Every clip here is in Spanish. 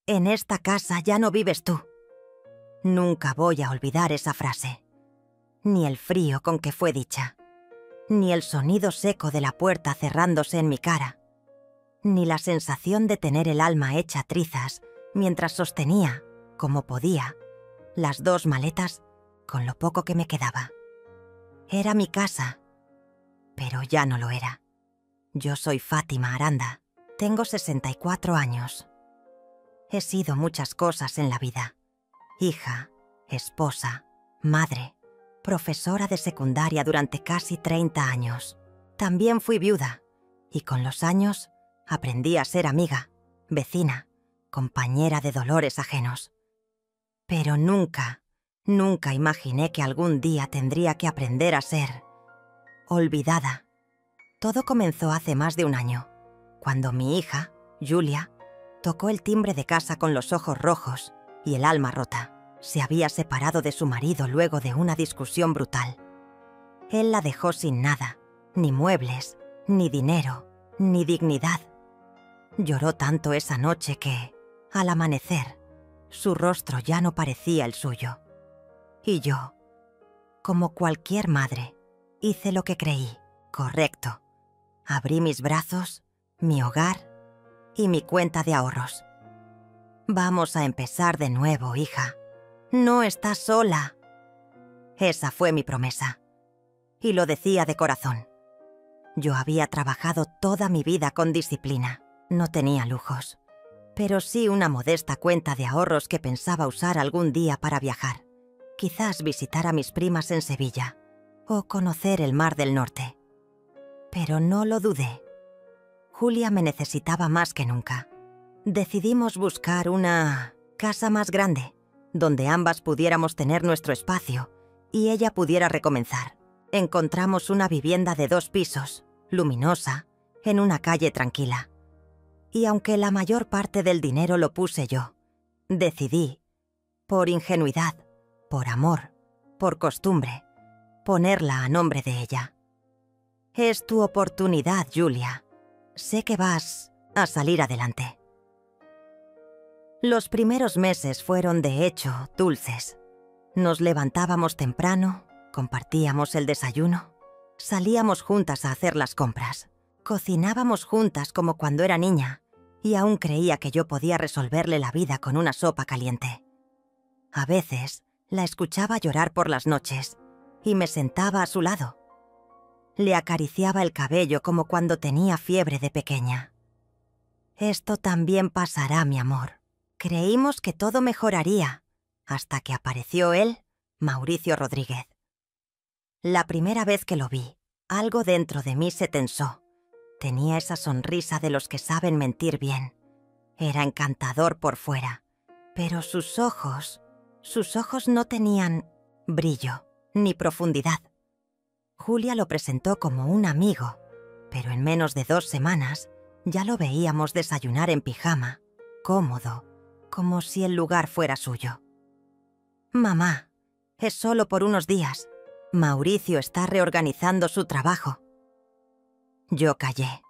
En esta casa ya no vives tú. Nunca voy a olvidar esa frase. Ni el frío con que fue dicha. Ni el sonido seco de la puerta cerrándose en mi cara. Ni la sensación de tener el alma hecha trizas mientras sostenía, como podía, las 2 maletas con lo poco que me quedaba. Era mi casa, pero ya no lo era. Yo soy Fátima Aranda. Tengo 64 años. He sido muchas cosas en la vida. Hija, esposa, madre, profesora de secundaria durante casi 30 años. También fui viuda y con los años aprendí a ser amiga, vecina, compañera de dolores ajenos. Pero nunca imaginé que algún día tendría que aprender a ser olvidada. Todo comenzó hace más de un año, cuando mi hija, Julia, tocó el timbre de casa con los ojos rojos y el alma rota. Se había separado de su marido luego de una discusión brutal. Él la dejó sin nada, ni muebles, ni dinero, ni dignidad. Lloró tanto esa noche que, al amanecer, su rostro ya no parecía el suyo. Y yo, como cualquier madre, hice lo que creí correcto. Abrí mis brazos, mi hogar y mi cuenta de ahorros. Vamos a empezar de nuevo, hija. No estás sola. Esa fue mi promesa. Y lo decía de corazón. Yo había trabajado toda mi vida con disciplina. No tenía lujos, pero sí una modesta cuenta de ahorros que pensaba usar algún día para viajar. Quizás visitar a mis primas en Sevilla o conocer el Mar del Norte. Pero no lo dudé. Julia me necesitaba más que nunca. Decidimos buscar una casa más grande, donde ambas pudiéramos tener nuestro espacio y ella pudiera recomenzar. Encontramos una vivienda de 2 pisos, luminosa, en una calle tranquila. Y aunque la mayor parte del dinero lo puse yo, decidí, por ingenuidad, por amor, por costumbre, ponerla a nombre de ella. Es tu oportunidad, Julia. Sé que vas a salir adelante. Los primeros meses fueron, de hecho, dulces. Nos levantábamos temprano, compartíamos el desayuno, salíamos juntas a hacer las compras, cocinábamos juntas como cuando era niña, y aún creía que yo podía resolverle la vida con una sopa caliente. A veces la escuchaba llorar por las noches y me sentaba a su lado. Le acariciaba el cabello como cuando tenía fiebre de pequeña. Esto también pasará, mi amor. Creímos que todo mejoraría, hasta que apareció él, Mauricio Rodríguez. La primera vez que lo vi, algo dentro de mí se tensó. Tenía esa sonrisa de los que saben mentir bien. Era encantador por fuera, pero sus ojos no tenían brillo ni profundidad. Julia lo presentó como un amigo, pero en menos de 2 semanas ya lo veíamos desayunar en pijama, cómodo, como si el lugar fuera suyo. «Mamá, es solo por unos días. Mauricio está reorganizando su trabajo». Yo callé.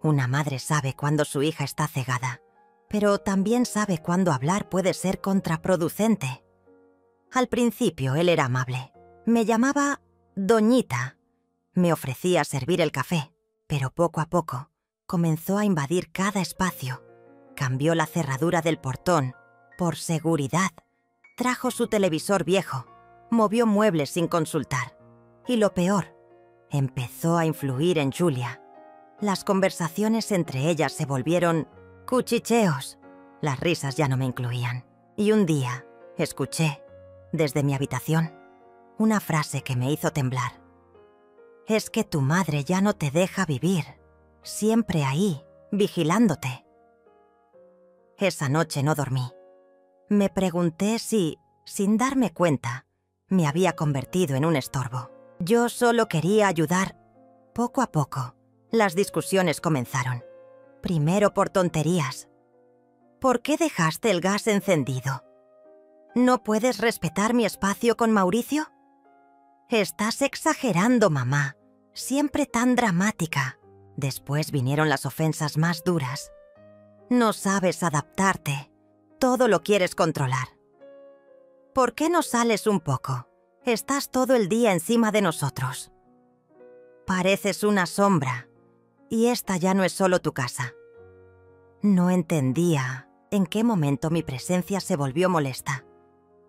Una madre sabe cuándo su hija está cegada, pero también sabe cuándo hablar puede ser contraproducente. Al principio él era amable. Me llamaba Doñita. Me ofrecía servir el café, pero poco a poco comenzó a invadir cada espacio. Cambió la cerradura del portón, por seguridad. Trajo su televisor viejo, movió muebles sin consultar. Y lo peor, empezó a influir en Julia. Las conversaciones entre ellas se volvieron cuchicheos. Las risas ya no me incluían. Y un día escuché, desde mi habitación, una frase que me hizo temblar. «Es que tu madre ya no te deja vivir, siempre ahí, vigilándote». Esa noche no dormí. Me pregunté si, sin darme cuenta, me había convertido en un estorbo. Yo solo quería ayudar. Poco a poco, las discusiones comenzaron. Primero por tonterías. ¿Por qué dejaste el gas encendido? ¿No puedes respetar mi espacio con Mauricio? Estás exagerando, mamá. Siempre tan dramática. Después vinieron las ofensas más duras. No sabes adaptarte. Todo lo quieres controlar. ¿Por qué no sales un poco? Estás todo el día encima de nosotros. Pareces una sombra, y esta ya no es solo tu casa. No entendía en qué momento mi presencia se volvió molesta,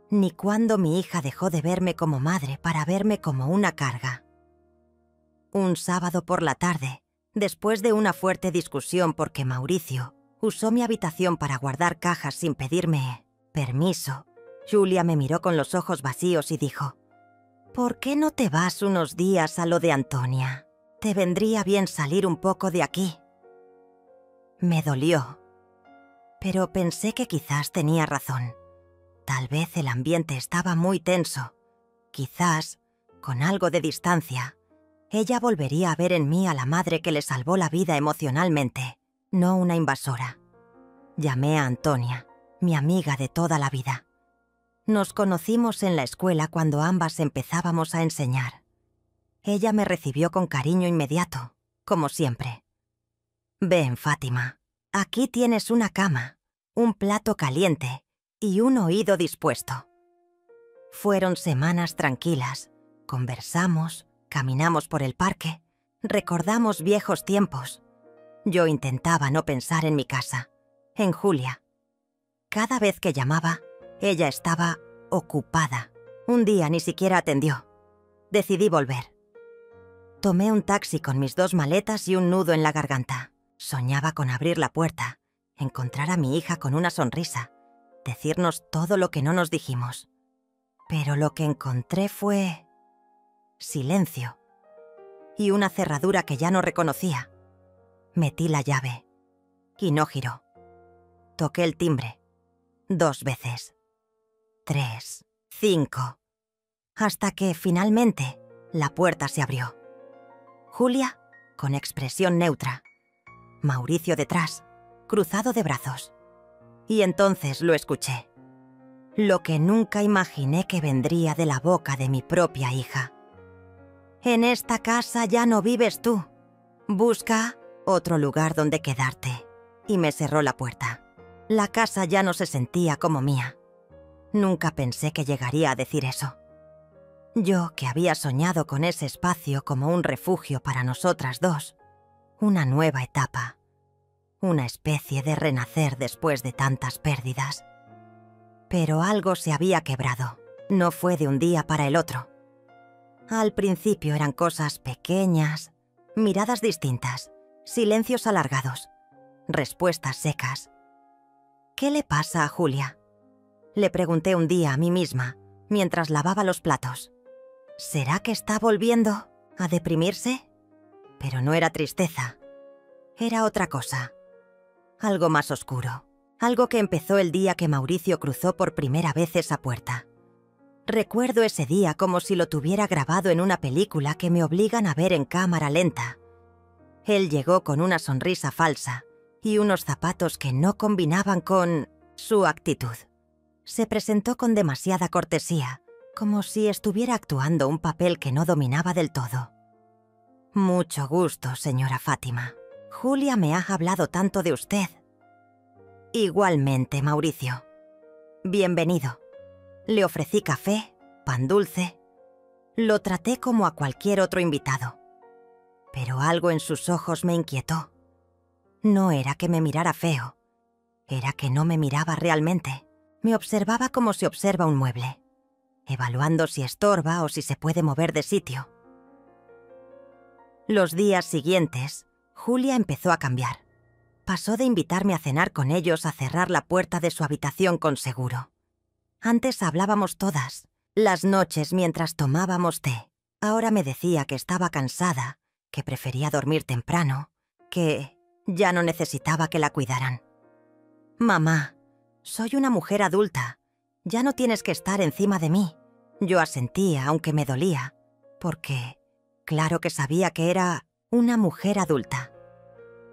ni cuándo mi hija dejó de verme como madre para verme como una carga. Un sábado por la tarde, después de una fuerte discusión porque Mauricio usó mi habitación para guardar cajas sin pedirme permiso, Julia me miró con los ojos vacíos y dijo: «¿Por qué no te vas unos días a lo de Antonia? Te vendría bien salir un poco de aquí». Me dolió, pero pensé que quizás tenía razón. Tal vez el ambiente estaba muy tenso. Quizás, con algo de distancia, ella volvería a ver en mí a la madre que le salvó la vida emocionalmente, no una invasora. Llamé a Antonia, mi amiga de toda la vida. Nos conocimos en la escuela cuando ambas empezábamos a enseñar. Ella me recibió con cariño inmediato, como siempre. «Ven, Fátima, aquí tienes una cama, un plato caliente y un oído dispuesto». Fueron semanas tranquilas. Conversamos, caminamos por el parque, recordamos viejos tiempos. Yo intentaba no pensar en mi casa, en Julia. Cada vez que llamaba, ella estaba ocupada. Un día ni siquiera atendió. Decidí volver. Tomé un taxi con mis 2 maletas y un nudo en la garganta. Soñaba con abrir la puerta, encontrar a mi hija con una sonrisa, decirnos todo lo que no nos dijimos. Pero lo que encontré fue silencio y una cerradura que ya no reconocía. Metí la llave y no giró. Toqué el timbre 2 veces, 3, 5, hasta que finalmente la puerta se abrió. Julia, con expresión neutra. Mauricio detrás, cruzado de brazos. Y entonces lo escuché. Lo que nunca imaginé que vendría de la boca de mi propia hija. «En esta casa ya no vives tú. Busca otro lugar donde quedarte». Y me cerró la puerta. La casa ya no se sentía como mía. Nunca pensé que llegaría a decir eso. Yo, que había soñado con ese espacio como un refugio para nosotras dos. Una nueva etapa. Una especie de renacer después de tantas pérdidas. Pero algo se había quebrado. No fue de un día para el otro. Al principio eran cosas pequeñas, miradas distintas, silencios alargados, respuestas secas. «¿Qué le pasa a Julia?», le pregunté un día a mí misma mientras lavaba los platos. ¿Será que está volviendo a deprimirse? Pero no era tristeza. Era otra cosa. Algo más oscuro. Algo que empezó el día que Mauricio cruzó por primera vez esa puerta. Recuerdo ese día como si lo tuviera grabado en una película que me obligan a ver en cámara lenta. Él llegó con una sonrisa falsa y unos zapatos que no combinaban con su actitud. Se presentó con demasiada cortesía, como si estuviera actuando un papel que no dominaba del todo. «Mucho gusto, señora Fátima. Julia me ha hablado tanto de usted». «Igualmente, Mauricio. Bienvenido». Le ofrecí café, pan dulce. Lo traté como a cualquier otro invitado. Pero algo en sus ojos me inquietó. No era que me mirara feo. Era que no me miraba realmente. Me observaba como se observa un mueble, evaluando si estorba o si se puede mover de sitio. Los días siguientes, Julia empezó a cambiar. Pasó de invitarme a cenar con ellos a cerrar la puerta de su habitación con seguro. Antes hablábamos todas, las noches mientras tomábamos té. Ahora me decía que estaba cansada, que prefería dormir temprano, que ya no necesitaba que la cuidaran. «Mamá, soy una mujer adulta. Ya no tienes que estar encima de mí». Yo asentía, aunque me dolía, porque claro que sabía que era una mujer adulta.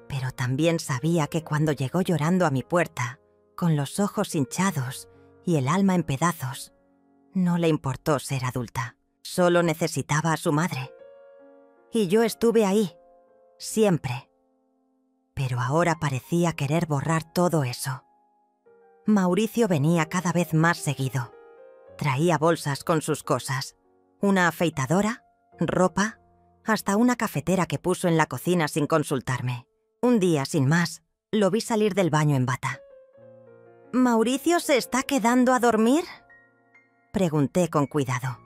Pero también sabía que cuando llegó llorando a mi puerta, con los ojos hinchados y el alma en pedazos, no le importó ser adulta. Solo necesitaba a su madre. Y yo estuve ahí, siempre. Pero ahora parecía querer borrar todo eso. Mauricio venía cada vez más seguido. Traía bolsas con sus cosas, una afeitadora, ropa, hasta una cafetera que puso en la cocina sin consultarme. Un día, sin más, lo vi salir del baño en bata. ¿Mauricio se está quedando a dormir?, pregunté con cuidado.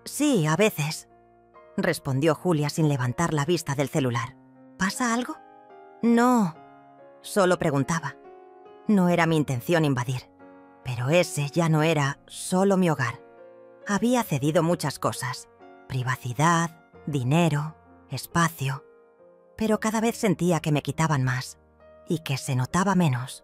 Sí, a veces, respondió Julia sin levantar la vista del celular. ¿Pasa algo? No, solo preguntaba. No era mi intención invadir, pero ese ya no era solo mi hogar. Había cedido muchas cosas: privacidad, dinero, espacio, pero cada vez sentía que me quitaban más y que se notaba menos.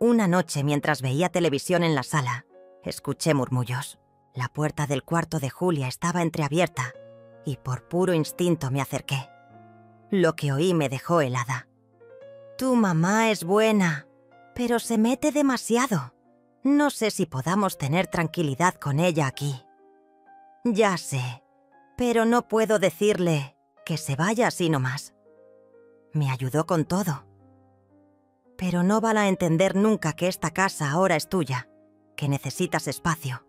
Una noche, mientras veía televisión en la sala, escuché murmullos. La puerta del cuarto de Julia estaba entreabierta y por puro instinto me acerqué. Lo que oí me dejó helada. Tu mamá es buena, pero se mete demasiado. No sé si podamos tener tranquilidad con ella aquí. Ya sé, pero no puedo decirle que se vaya así nomás. Me ayudó con todo. Pero no van a entender nunca que esta casa ahora es tuya, que necesitas espacio.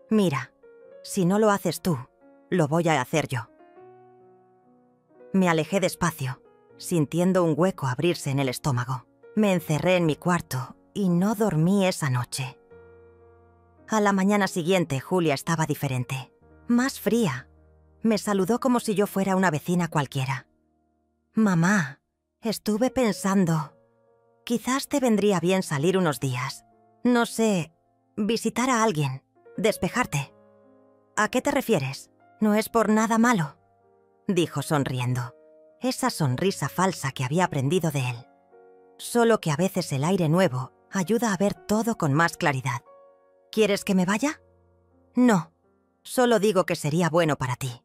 Mira, si no lo haces tú, lo voy a hacer yo. Me alejé despacio, sintiendo un hueco abrirse en el estómago. Me encerré en mi cuarto y no dormí esa noche. A la mañana siguiente, Julia estaba diferente, más fría. Me saludó como si yo fuera una vecina cualquiera. Mamá, estuve pensando, quizás te vendría bien salir unos días. No sé, visitar a alguien, despejarte. ¿A qué te refieres? No es por nada malo, dijo sonriendo. Esa sonrisa falsa que había aprendido de él. Solo que a veces el aire nuevo ayuda a ver todo con más claridad. ¿Quieres que me vaya? No, solo digo que sería bueno para ti.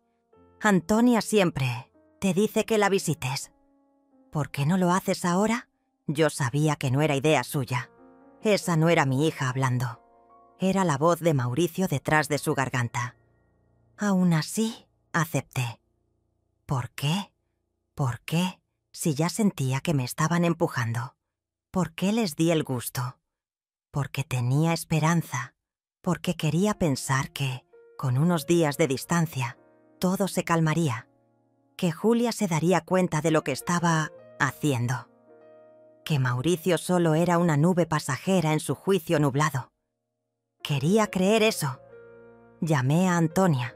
Antonia siempre te dice que la visites. ¿Por qué no lo haces ahora? Yo sabía que no era idea suya. Esa no era mi hija hablando. Era la voz de Mauricio detrás de su garganta. Aún así, acepté. ¿Por qué? ¿Por qué? Si ya sentía que me estaban empujando. ¿Por qué les di el gusto? Porque tenía esperanza. Porque quería pensar que, con unos días de distancia, todo se calmaría. Que Julia se daría cuenta de lo que estaba haciendo. Que Mauricio solo era una nube pasajera en su juicio nublado. Quería creer eso. Llamé a Antonia.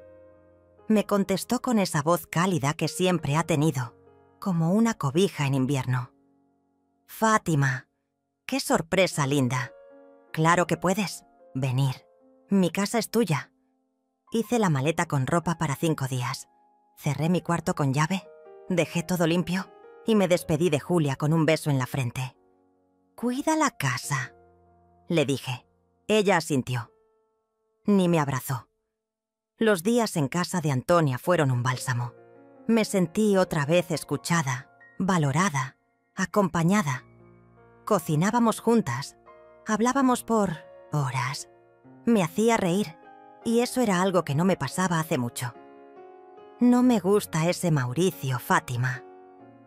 Me contestó con esa voz cálida que siempre ha tenido, como una cobija en invierno. Fátima, qué sorpresa linda. Claro que puedes venir. Mi casa es tuya. Hice la maleta con ropa para 5 días. Cerré mi cuarto con llave, dejé todo limpio y me despedí de Julia con un beso en la frente. Cuida la casa, le dije. Ella asintió. Ni me abrazó. Los días en casa de Antonia fueron un bálsamo. Me sentí otra vez escuchada, valorada, acompañada. Cocinábamos juntas, hablábamos por horas. Me hacía reír, y eso era algo que no me pasaba hace mucho. No me gusta ese Mauricio, Fátima,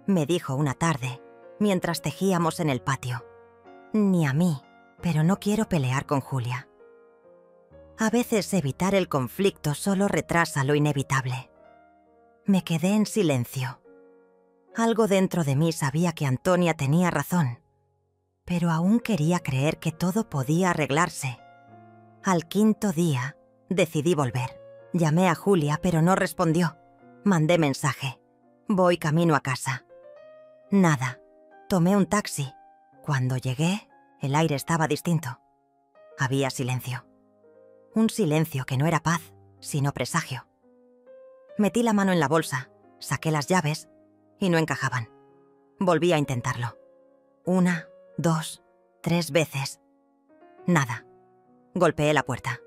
me dijo una tarde, mientras tejíamos en el patio. Ni a mí, pero no quiero pelear con Julia. A veces evitar el conflicto solo retrasa lo inevitable. Me quedé en silencio. Algo dentro de mí sabía que Antonia tenía razón, pero aún quería creer que todo podía arreglarse. Al 5.º día, decidí volver. Llamé a Julia, pero no respondió. Mandé mensaje. Voy camino a casa. Nada. Tomé un taxi. Cuando llegué, el aire estaba distinto. Había silencio. Un silencio que no era paz, sino presagio. Metí la mano en la bolsa, saqué las llaves y no encajaban. Volví a intentarlo. 1, 2, 3 veces. Nada. Golpeé la puerta.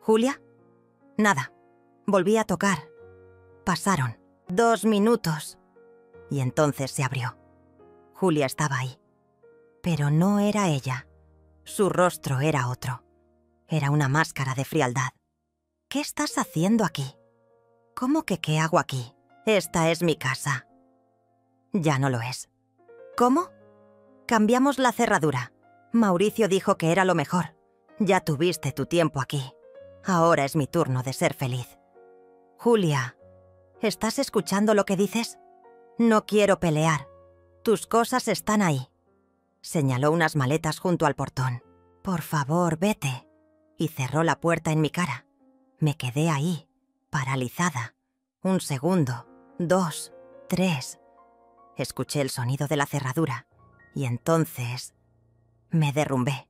¿Julia? Nada. Volví a tocar. Pasaron 2 minutos. Y entonces se abrió. Julia estaba ahí. Pero no era ella. Su rostro era otro. Era una máscara de frialdad. ¿Qué estás haciendo aquí? ¿Cómo que qué hago aquí? Esta es mi casa. Ya no lo es. ¿Cómo? Cambiamos la cerradura. Mauricio dijo que era lo mejor. Ya tuviste tu tiempo aquí. Ahora es mi turno de ser feliz. Julia, ¿estás escuchando lo que dices? No quiero pelear. Tus cosas están ahí. Señaló unas maletas junto al portón. Por favor, vete. Y cerró la puerta en mi cara. Me quedé ahí, paralizada. 1 segundo, 2, 3. Escuché el sonido de la cerradura y entonces me derrumbé.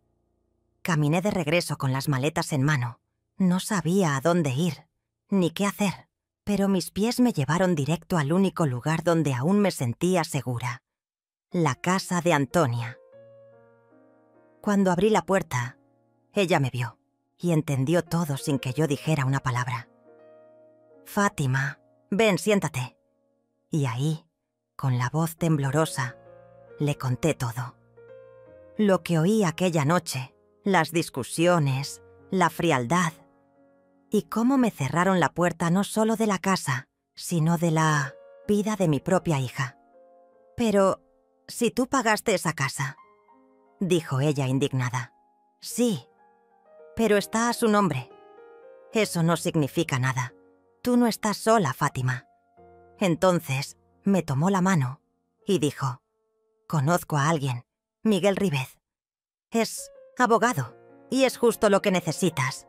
Caminé de regreso con las maletas en mano. No sabía a dónde ir, ni qué hacer, pero mis pies me llevaron directo al único lugar donde aún me sentía segura. La casa de Antonia. Cuando abrí la puerta, ella me vio y entendió todo sin que yo dijera una palabra. Fátima, ven, siéntate. Y ahí, con la voz temblorosa, le conté todo. Lo que oí aquella noche, las discusiones, la frialdad, y cómo me cerraron la puerta no solo de la casa, sino de la vida de mi propia hija. Pero, si tú pagaste esa casa, dijo ella indignada. Sí, pero está a su nombre. Eso no significa nada. Tú no estás sola, Fátima. Entonces, me tomó la mano y dijo, conozco a alguien, Miguel Ribez. Es abogado y es justo lo que necesitas.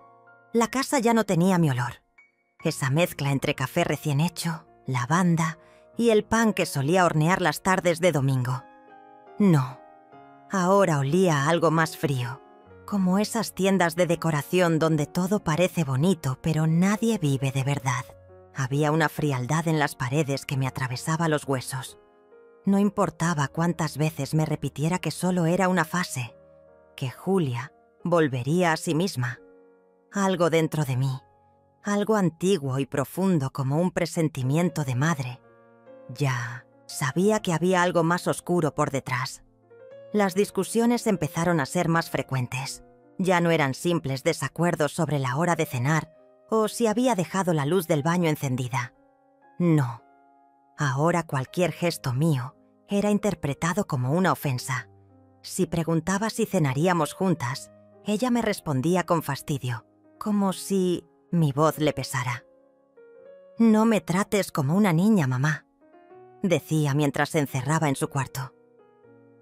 La casa ya no tenía mi olor. Esa mezcla entre café recién hecho, lavanda y el pan que solía hornear las tardes de domingo. No, ahora olía a algo más frío, como esas tiendas de decoración donde todo parece bonito pero nadie vive de verdad. Había una frialdad en las paredes que me atravesaba los huesos. No importaba cuántas veces me repitiera que solo era una fase, que Julia volvería a sí misma. Algo dentro de mí, algo antiguo y profundo como un presentimiento de madre. Ya sabía que había algo más oscuro por detrás. Las discusiones empezaron a ser más frecuentes. Ya no eran simples desacuerdos sobre la hora de cenar o si había dejado la luz del baño encendida. No. Ahora cualquier gesto mío era interpretado como una ofensa. Si preguntaba si cenaríamos juntas, ella me respondía con fastidio, como si mi voz le pesara. «No me trates como una niña, mamá», decía mientras se encerraba en su cuarto.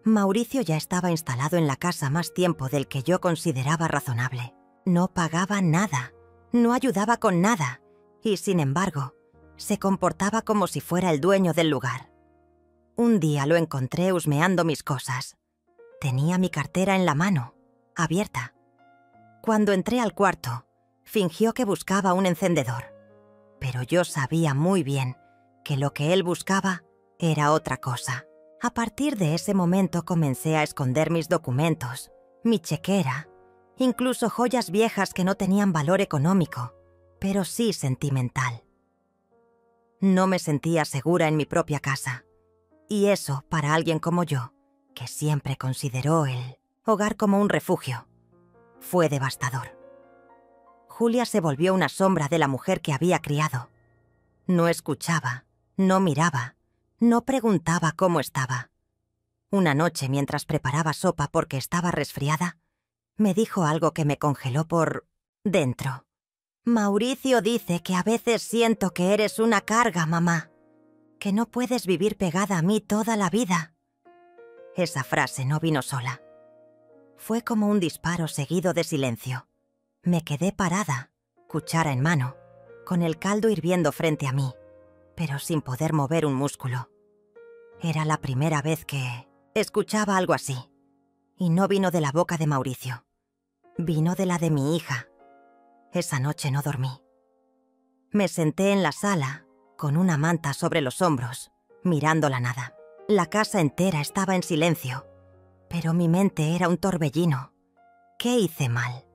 Mauricio ya estaba instalado en la casa más tiempo del que yo consideraba razonable. No pagaba nada, no ayudaba con nada, y sin embargo, se comportaba como si fuera el dueño del lugar. Un día lo encontré husmeando mis cosas. Tenía mi cartera en la mano, abierta. Cuando entré al cuarto, fingió que buscaba un encendedor. Pero yo sabía muy bien que lo que él buscaba era otra cosa. A partir de ese momento comencé a esconder mis documentos, mi chequera, incluso joyas viejas que no tenían valor económico, pero sí sentimental. No me sentía segura en mi propia casa. Y eso, para alguien como yo, que siempre consideró el hogar como un refugio, fue devastador. Julia se volvió una sombra de la mujer que había criado. No escuchaba, no miraba, no preguntaba cómo estaba. Una noche, mientras preparaba sopa porque estaba resfriada, me dijo algo que me congeló por dentro. «Mauricio dice que a veces siento que eres una carga, mamá, que no puedes vivir pegada a mí toda la vida». Esa frase no vino sola. Fue como un disparo seguido de silencio. Me quedé parada, cuchara en mano, con el caldo hirviendo frente a mí, pero sin poder mover un músculo. Era la primera vez que escuchaba algo así, y no vino de la boca de Mauricio. Vino de la de mi hija. Esa noche no dormí. Me senté en la sala, con una manta sobre los hombros, mirando la nada. La casa entera estaba en silencio, pero mi mente era un torbellino. ¿Qué hice mal?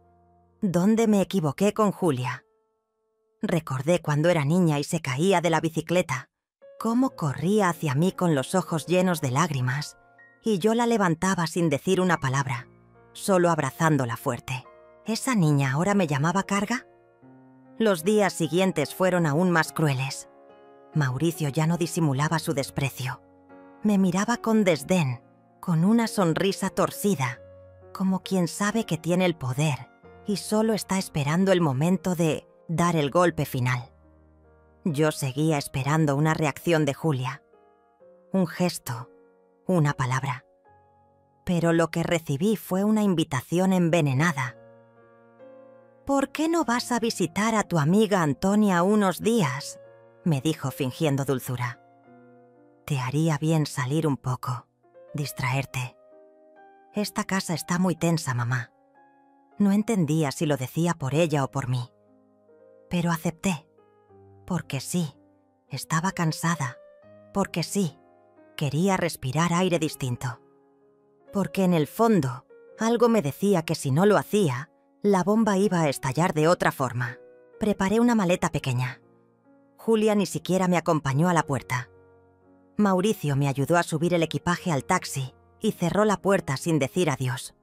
¿Dónde me equivoqué con Julia? Recordé cuando era niña y se caía de la bicicleta, cómo corría hacia mí con los ojos llenos de lágrimas, y yo la levantaba sin decir una palabra, solo abrazándola fuerte. ¿Esa niña ahora me llamaba carga? Los días siguientes fueron aún más crueles. Mauricio ya no disimulaba su desprecio. Me miraba con desdén, con una sonrisa torcida, como quien sabe que tiene el poder y solo está esperando el momento de dar el golpe final. Yo seguía esperando una reacción de Julia, un gesto, una palabra. Pero lo que recibí fue una invitación envenenada. «¿Por qué no vas a visitar a tu amiga Antonia unos días?», me dijo fingiendo dulzura. «Te haría bien salir un poco, distraerte. Esta casa está muy tensa, mamá». No entendía si lo decía por ella o por mí. Pero acepté. Porque sí, estaba cansada. Porque sí, quería respirar aire distinto. Porque en el fondo, algo me decía que si no lo hacía, la bomba iba a estallar de otra forma. Preparé una maleta pequeña. Julia ni siquiera me acompañó a la puerta. Mauricio me ayudó a subir el equipaje al taxi y cerró la puerta sin decir adiós.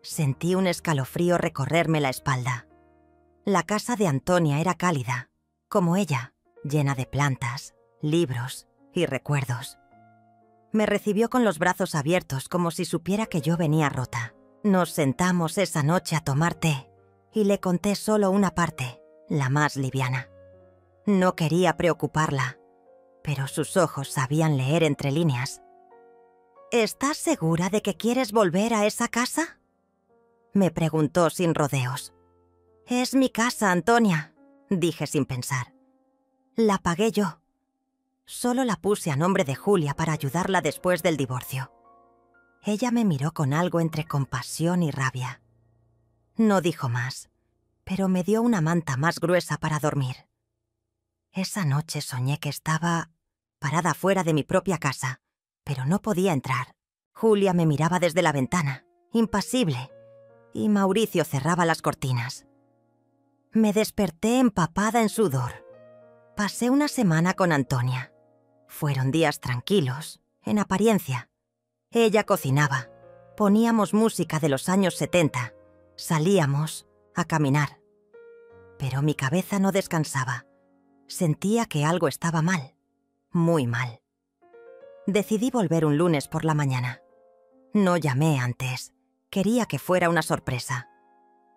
Sentí un escalofrío recorrerme la espalda. La casa de Antonia era cálida, como ella, llena de plantas, libros y recuerdos. Me recibió con los brazos abiertos como si supiera que yo venía rota. Nos sentamos esa noche a tomar té y le conté solo una parte, la más liviana. No quería preocuparla, pero sus ojos sabían leer entre líneas. «¿Estás segura de que quieres volver a esa casa?», me preguntó sin rodeos. «Es mi casa, Antonia», dije sin pensar. «La pagué yo. Solo la puse a nombre de Julia para ayudarla después del divorcio». Ella me miró con algo entre compasión y rabia. No dijo más, pero me dio una manta más gruesa para dormir. Esa noche soñé que estaba parada fuera de mi propia casa, pero no podía entrar. Julia me miraba desde la ventana, impasible, y Mauricio cerraba las cortinas. Me desperté empapada en sudor. Pasé una semana con Antonia. Fueron días tranquilos, en apariencia. Ella cocinaba, poníamos música de los años 70, salíamos a caminar. Pero mi cabeza no descansaba. Sentía que algo estaba mal, muy mal. Decidí volver un lunes por la mañana. No llamé antes. Quería que fuera una sorpresa.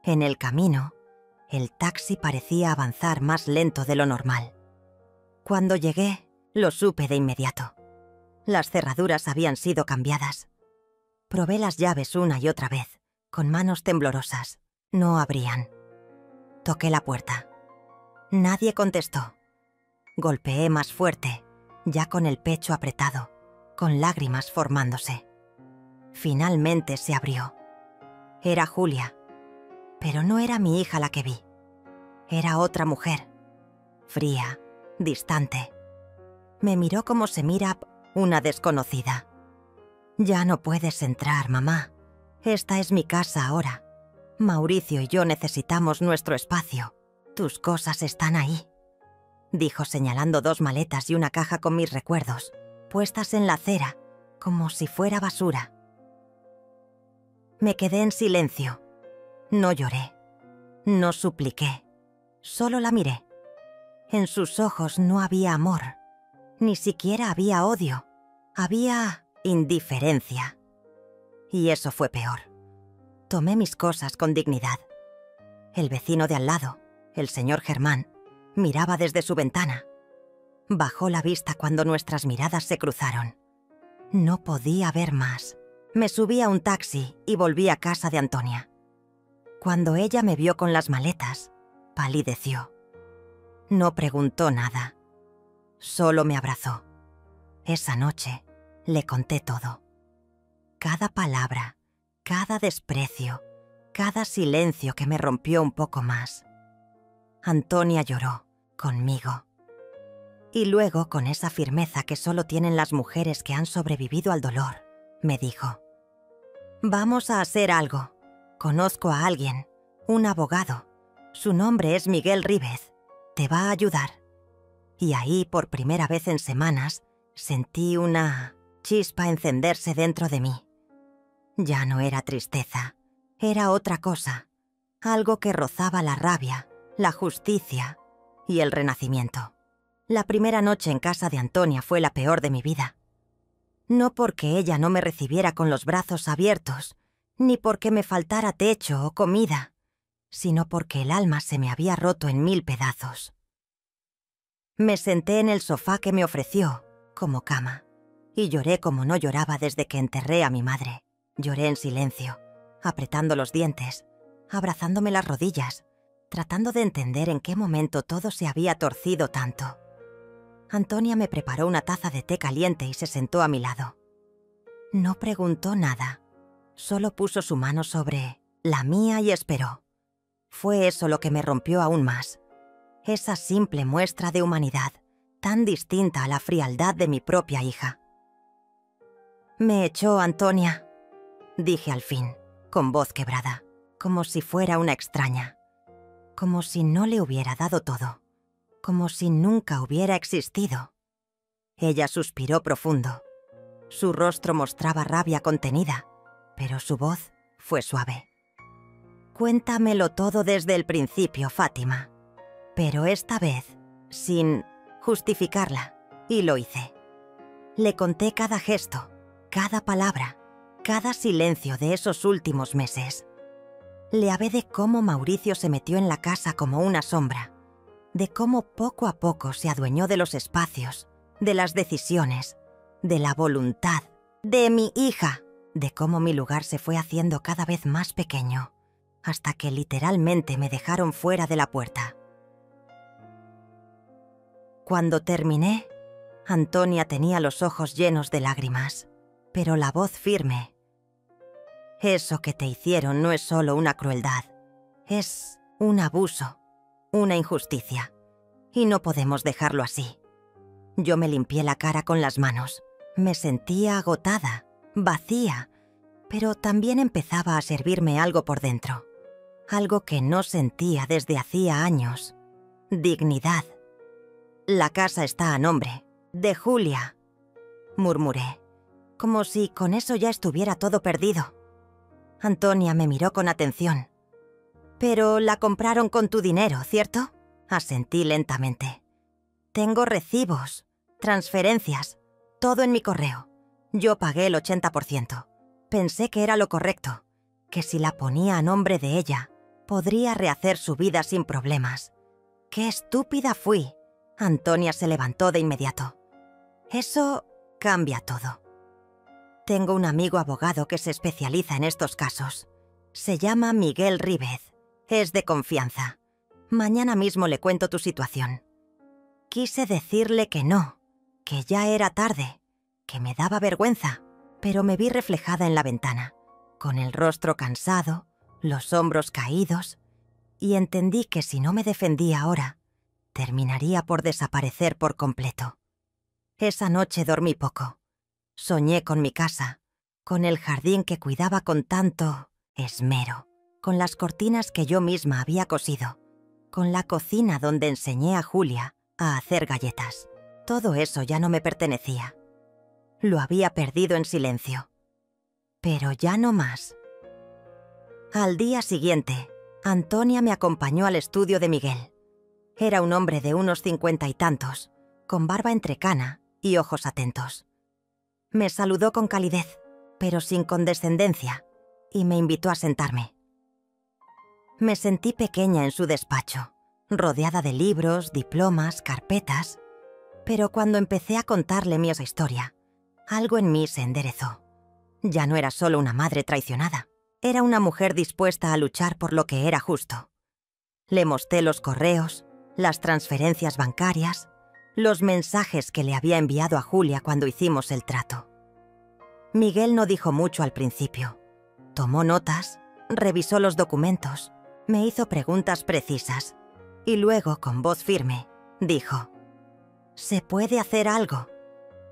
En el camino, el taxi parecía avanzar más lento de lo normal. Cuando llegué, lo supe de inmediato. Las cerraduras habían sido cambiadas. Probé las llaves una y otra vez, con manos temblorosas. No abrían. Toqué la puerta. Nadie contestó. Golpeé más fuerte, ya con el pecho apretado, con lágrimas formándose. Finalmente se abrió. Era Julia, pero no era mi hija la que vi. Era otra mujer, fría, distante. Me miró como se mira una desconocida. «Ya no puedes entrar, mamá. Esta es mi casa ahora. Mauricio y yo necesitamos nuestro espacio. Tus cosas están ahí», dijo señalando 2 maletas y una caja con mis recuerdos, puestas en la acera, como si fuera basura. Me quedé en silencio. No lloré. No supliqué. Solo la miré. En sus ojos no había amor. Ni siquiera había odio. Había indiferencia. Y eso fue peor. Tomé mis cosas con dignidad. El vecino de al lado, el señor Germán, miraba desde su ventana. Bajó la vista cuando nuestras miradas se cruzaron. No podía ver más. Me subí a un taxi y volví a casa de Antonia. Cuando ella me vio con las maletas, palideció. No preguntó nada. Solo me abrazó. Esa noche le conté todo. Cada palabra, cada desprecio, cada silencio que me rompió un poco más. Antonia lloró, conmigo. Y luego, con esa firmeza que solo tienen las mujeres que han sobrevivido al dolor, me dijo: «Vamos a hacer algo. Conozco a alguien, un abogado. Su nombre es Miguel Ríbez. Te va a ayudar». Y ahí, por primera vez en semanas, sentí una chispa encenderse dentro de mí. Ya no era tristeza, era otra cosa. Algo que rozaba la rabia, la justicia y el renacimiento. La primera noche en casa de Antonia fue la peor de mi vida. No porque ella no me recibiera con los brazos abiertos, ni porque me faltara techo o comida, sino porque el alma se me había roto en 1000 pedazos. Me senté en el sofá que me ofreció, como cama, y lloré como no lloraba desde que enterré a mi madre. Lloré en silencio, apretando los dientes, abrazándome las rodillas, tratando de entender en qué momento todo se había torcido tanto. Antonia me preparó una taza de té caliente y se sentó a mi lado. No preguntó nada, solo puso su mano sobre la mía y esperó. Fue eso lo que me rompió aún más. Esa simple muestra de humanidad, tan distinta a la frialdad de mi propia hija. «Me echó, Antonia», dije al fin, con voz quebrada, como si fuera una extraña, como si no le hubiera dado todo, como si nunca hubiera existido. Ella suspiró profundo. Su rostro mostraba rabia contenida, pero su voz fue suave. «Cuéntamelo todo desde el principio, Fátima». Pero esta vez, sin justificarla, y lo hice. Le conté cada gesto, cada palabra, cada silencio de esos últimos meses. Le hablé de cómo Mauricio se metió en la casa como una sombra, de cómo poco a poco se adueñó de los espacios, de las decisiones, de la voluntad, de mi hija, de cómo mi lugar se fue haciendo cada vez más pequeño, hasta que literalmente me dejaron fuera de la puerta. Cuando terminé, Antonia tenía los ojos llenos de lágrimas, pero la voz firme. «Eso que te hicieron no es solo una crueldad, es un abuso, una injusticia, y no podemos dejarlo así». Yo me limpié la cara con las manos. Me sentía agotada, vacía, pero también empezaba a servirme algo por dentro, algo que no sentía desde hacía años: dignidad. «La casa está a nombre de Julia», murmuré, como si con eso ya estuviera todo perdido. Antonia me miró con atención. «Pero la compraron con tu dinero, ¿cierto?», asentí lentamente. «Tengo recibos, transferencias, todo en mi correo. Yo pagué el 80%. Pensé que era lo correcto, que si la ponía a nombre de ella, podría rehacer su vida sin problemas. ¡Qué estúpida fui!». Antonia se levantó de inmediato. «Eso cambia todo. Tengo un amigo abogado que se especializa en estos casos. Se llama Miguel Ríbez. Es de confianza. Mañana mismo le cuento tu situación». Quise decirle que no, que ya era tarde, que me daba vergüenza, pero me vi reflejada en la ventana, con el rostro cansado, los hombros caídos, y entendí que si no me defendía ahora, terminaría por desaparecer por completo. Esa noche dormí poco. Soñé con mi casa, con el jardín que cuidaba con tanto esmero, con las cortinas que yo misma había cosido, con la cocina donde enseñé a Julia a hacer galletas. Todo eso ya no me pertenecía. Lo había perdido en silencio. Pero ya no más. Al día siguiente, Antonia me acompañó al estudio de Miguel. Era un hombre de unos 50 y tantos, con barba entrecana y ojos atentos. Me saludó con calidez, pero sin condescendencia, y me invitó a sentarme. Me sentí pequeña en su despacho, rodeada de libros, diplomas, carpetas, pero cuando empecé a contarle mi historia, algo en mí se enderezó. Ya no era solo una madre traicionada, era una mujer dispuesta a luchar por lo que era justo. Le mostré los correos, las transferencias bancarias, los mensajes que le había enviado a Julia cuando hicimos el trato. Miguel no dijo mucho al principio. Tomó notas, revisó los documentos, me hizo preguntas precisas y luego, con voz firme, dijo: «Se puede hacer algo.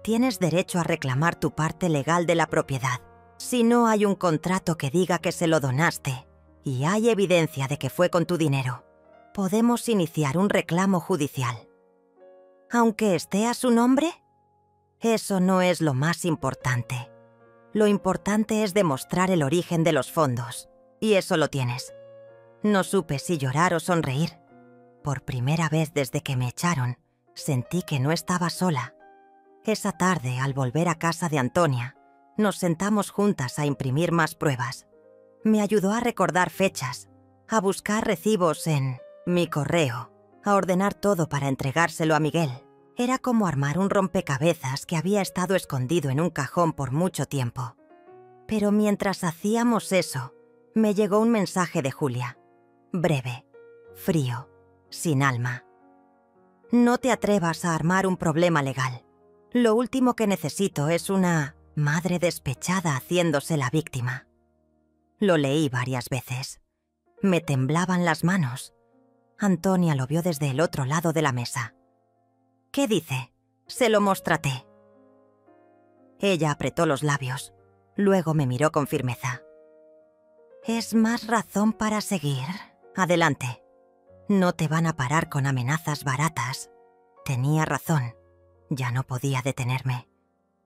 Tienes derecho a reclamar tu parte legal de la propiedad. Si no hay un contrato que diga que se lo donaste y hay evidencia de que fue con tu dinero, podemos iniciar un reclamo judicial. Aunque esté a su nombre, eso no es lo más importante. Lo importante es demostrar el origen de los fondos, y eso lo tienes». No supe si llorar o sonreír. Por primera vez desde que me echaron, sentí que no estaba sola. Esa tarde, al volver a casa de Antonia, nos sentamos juntas a imprimir más pruebas. Me ayudó a recordar fechas, a buscar recibos en mi correo, a ordenar todo para entregárselo a Miguel. Era como armar un rompecabezas que había estado escondido en un cajón por mucho tiempo. Pero mientras hacíamos eso, me llegó un mensaje de Julia. Breve, frío, sin alma. No te atrevas a armar un problema legal. Lo último que necesito es una madre despechada haciéndose la víctima. Lo leí varias veces. Me temblaban las manos. Antonia lo vio desde el otro lado de la mesa. ¿Qué dice? Se lo mostraré. Ella apretó los labios. Luego me miró con firmeza. Es más razón para seguir. Adelante. No te van a parar con amenazas baratas. Tenía razón. Ya no podía detenerme.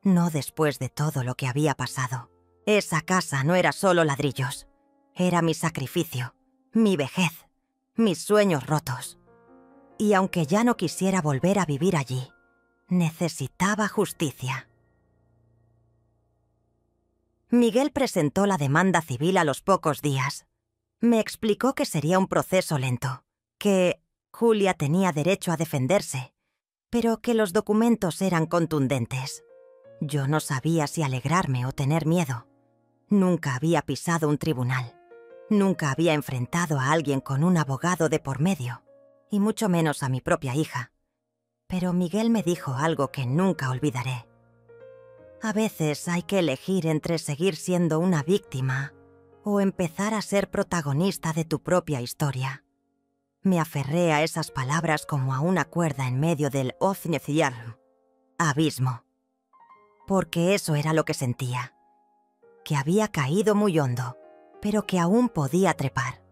No después de todo lo que había pasado. Esa casa no era solo ladrillos. Era mi sacrificio, mi vejez, mis sueños rotos. Y aunque ya no quisiera volver a vivir allí, necesitaba justicia. Miguel presentó la demanda civil a los pocos días. Me explicó que sería un proceso lento, que Julia tenía derecho a defenderse, pero que los documentos eran contundentes. Yo no sabía si alegrarme o tener miedo. Nunca había pisado un tribunal. Nunca había enfrentado a alguien con un abogado de por medio, y mucho menos a mi propia hija. Pero Miguel me dijo algo que nunca olvidaré. A veces hay que elegir entre seguir siendo una víctima o empezar a ser protagonista de tu propia historia. Me aferré a esas palabras como a una cuerda en medio del abismo. Porque eso era lo que sentía. Que había caído muy hondo, pero que aún podía trepar,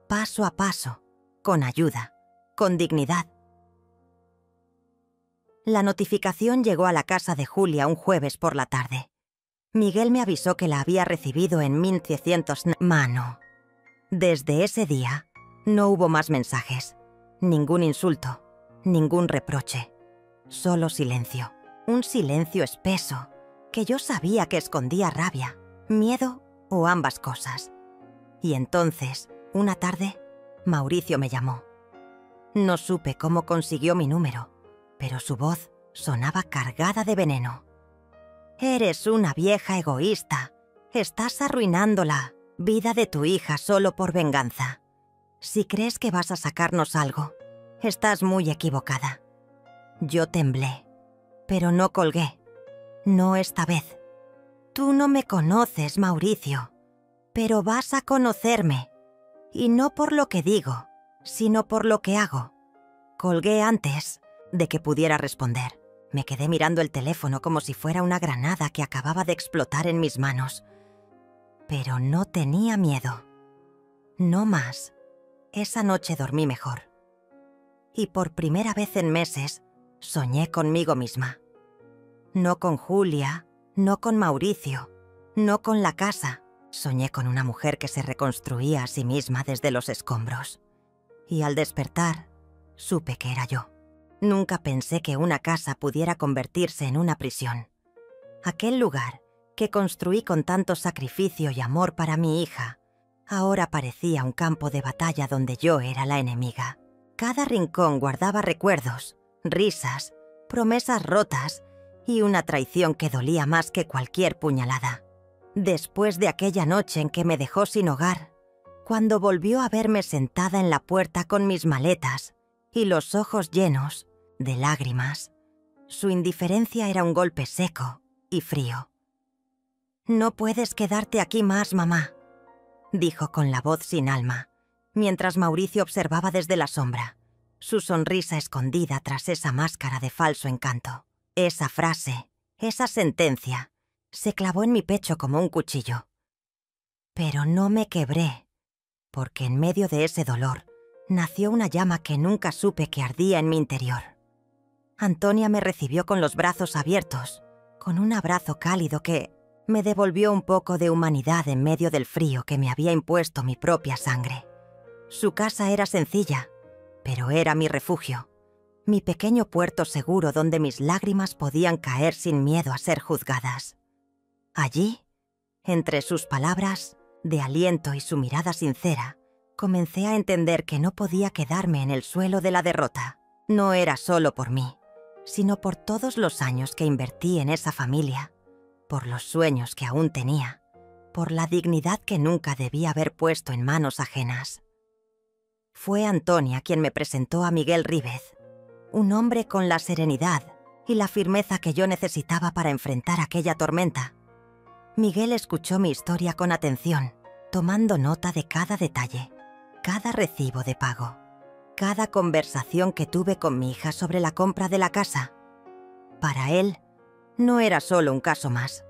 paso a paso, con ayuda, con dignidad. La notificación llegó a la casa de Julia un jueves por la tarde. Miguel me avisó que la había recibido en 1600 mano. Desde ese día, no hubo más mensajes, ningún insulto, ningún reproche. Solo silencio, un silencio espeso, que yo sabía que escondía rabia, miedo o ambas cosas. Y entonces, una tarde, Mauricio me llamó. No supe cómo consiguió mi número, pero su voz sonaba cargada de veneno. Eres una vieja egoísta. Estás arruinando la vida de tu hija solo por venganza. Si crees que vas a sacarnos algo, estás muy equivocada. Yo temblé, pero no colgué. No esta vez. Tú no me conoces, Mauricio, pero vas a conocerme. Y no por lo que digo, sino por lo que hago. Colgué antes de que pudiera responder. Me quedé mirando el teléfono como si fuera una granada que acababa de explotar en mis manos. Pero no tenía miedo. No más. Esa noche dormí mejor. Y por primera vez en meses, soñé conmigo misma. No con Julia, no con Mauricio, no con la casa. Soñé con una mujer que se reconstruía a sí misma desde los escombros. Y al despertar, supe que era yo. Nunca pensé que una casa pudiera convertirse en una prisión. Aquel lugar, que construí con tanto sacrificio y amor para mi hija, ahora parecía un campo de batalla donde yo era la enemiga. Cada rincón guardaba recuerdos, risas, promesas rotas y una traición que dolía más que cualquier puñalada. Después de aquella noche en que me dejó sin hogar, cuando volvió a verme sentada en la puerta con mis maletas y los ojos llenos de lágrimas, su indiferencia era un golpe seco y frío. «No puedes quedarte aquí más, mamá», dijo con la voz sin alma, mientras Mauricio observaba desde la sombra, su sonrisa escondida tras esa máscara de falso encanto. Esa frase, esa sentencia, se clavó en mi pecho como un cuchillo. Pero no me quebré, porque en medio de ese dolor nació una llama que nunca supe que ardía en mi interior. Antonia me recibió con los brazos abiertos, con un abrazo cálido que me devolvió un poco de humanidad en medio del frío que me había impuesto mi propia sangre. Su casa era sencilla, pero era mi refugio, mi pequeño puerto seguro donde mis lágrimas podían caer sin miedo a ser juzgadas. Allí, entre sus palabras, de aliento y su mirada sincera, comencé a entender que no podía quedarme en el suelo de la derrota. No era solo por mí, sino por todos los años que invertí en esa familia, por los sueños que aún tenía, por la dignidad que nunca debía haber puesto en manos ajenas. Fue Antonia quien me presentó a Miguel Rívez, un hombre con la serenidad y la firmeza que yo necesitaba para enfrentar aquella tormenta. Miguel escuchó mi historia con atención, tomando nota de cada detalle, cada recibo de pago, cada conversación que tuve con mi hija sobre la compra de la casa. Para él, no era solo un caso más.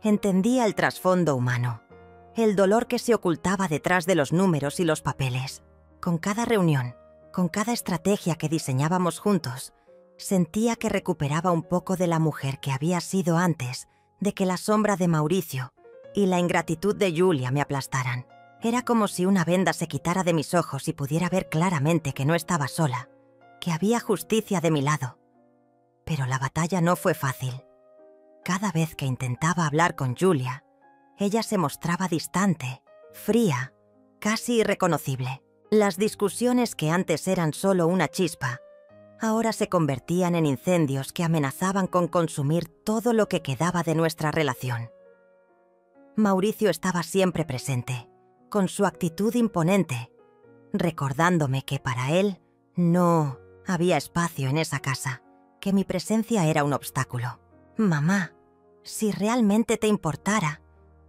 Entendía el trasfondo humano, el dolor que se ocultaba detrás de los números y los papeles. Con cada reunión, con cada estrategia que diseñábamos juntos, sentía que recuperaba un poco de la mujer que había sido antes de que la sombra de Mauricio y la ingratitud de Julia me aplastaran. Era como si una venda se quitara de mis ojos y pudiera ver claramente que no estaba sola, que había justicia de mi lado. Pero la batalla no fue fácil. Cada vez que intentaba hablar con Julia, ella se mostraba distante, fría, casi irreconocible. Las discusiones que antes eran solo una chispa, ahora se convertían en incendios que amenazaban con consumir todo lo que quedaba de nuestra relación. Mauricio estaba siempre presente, con su actitud imponente, recordándome que para él no había espacio en esa casa, que mi presencia era un obstáculo. «Mamá, si realmente te importara,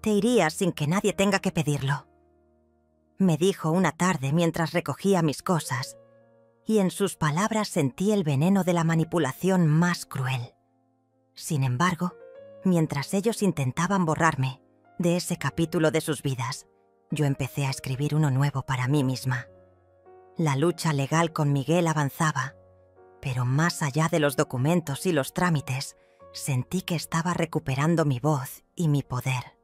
te irías sin que nadie tenga que pedirlo», me dijo una tarde mientras recogía mis cosas, y en sus palabras sentí el veneno de la manipulación más cruel. Sin embargo, mientras ellos intentaban borrarme de ese capítulo de sus vidas, yo empecé a escribir uno nuevo para mí misma. La lucha legal con Miguel avanzaba, pero más allá de los documentos y los trámites, sentí que estaba recuperando mi voz y mi poder.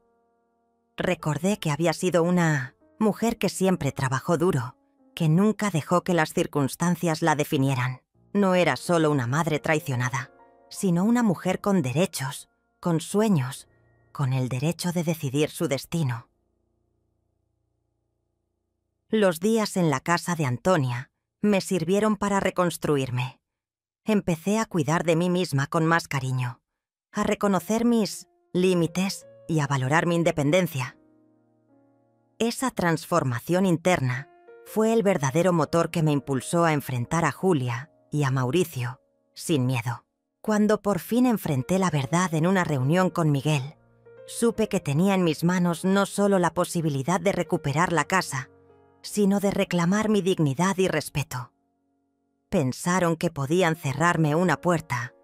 Recordé que había sido una mujer que siempre trabajó duro, que nunca dejó que las circunstancias la definieran. No era solo una madre traicionada, sino una mujer con derechos, con sueños, con el derecho de decidir su destino. Los días en la casa de Antonia me sirvieron para reconstruirme. Empecé a cuidar de mí misma con más cariño, a reconocer mis límites y a valorar mi independencia. Esa transformación interna fue el verdadero motor que me impulsó a enfrentar a Julia y a Mauricio sin miedo. Cuando por fin enfrenté la verdad en una reunión con Miguel, supe que tenía en mis manos no solo la posibilidad de recuperar la casa, sino de reclamar mi dignidad y respeto. Pensaron que podían cerrarme una puerta,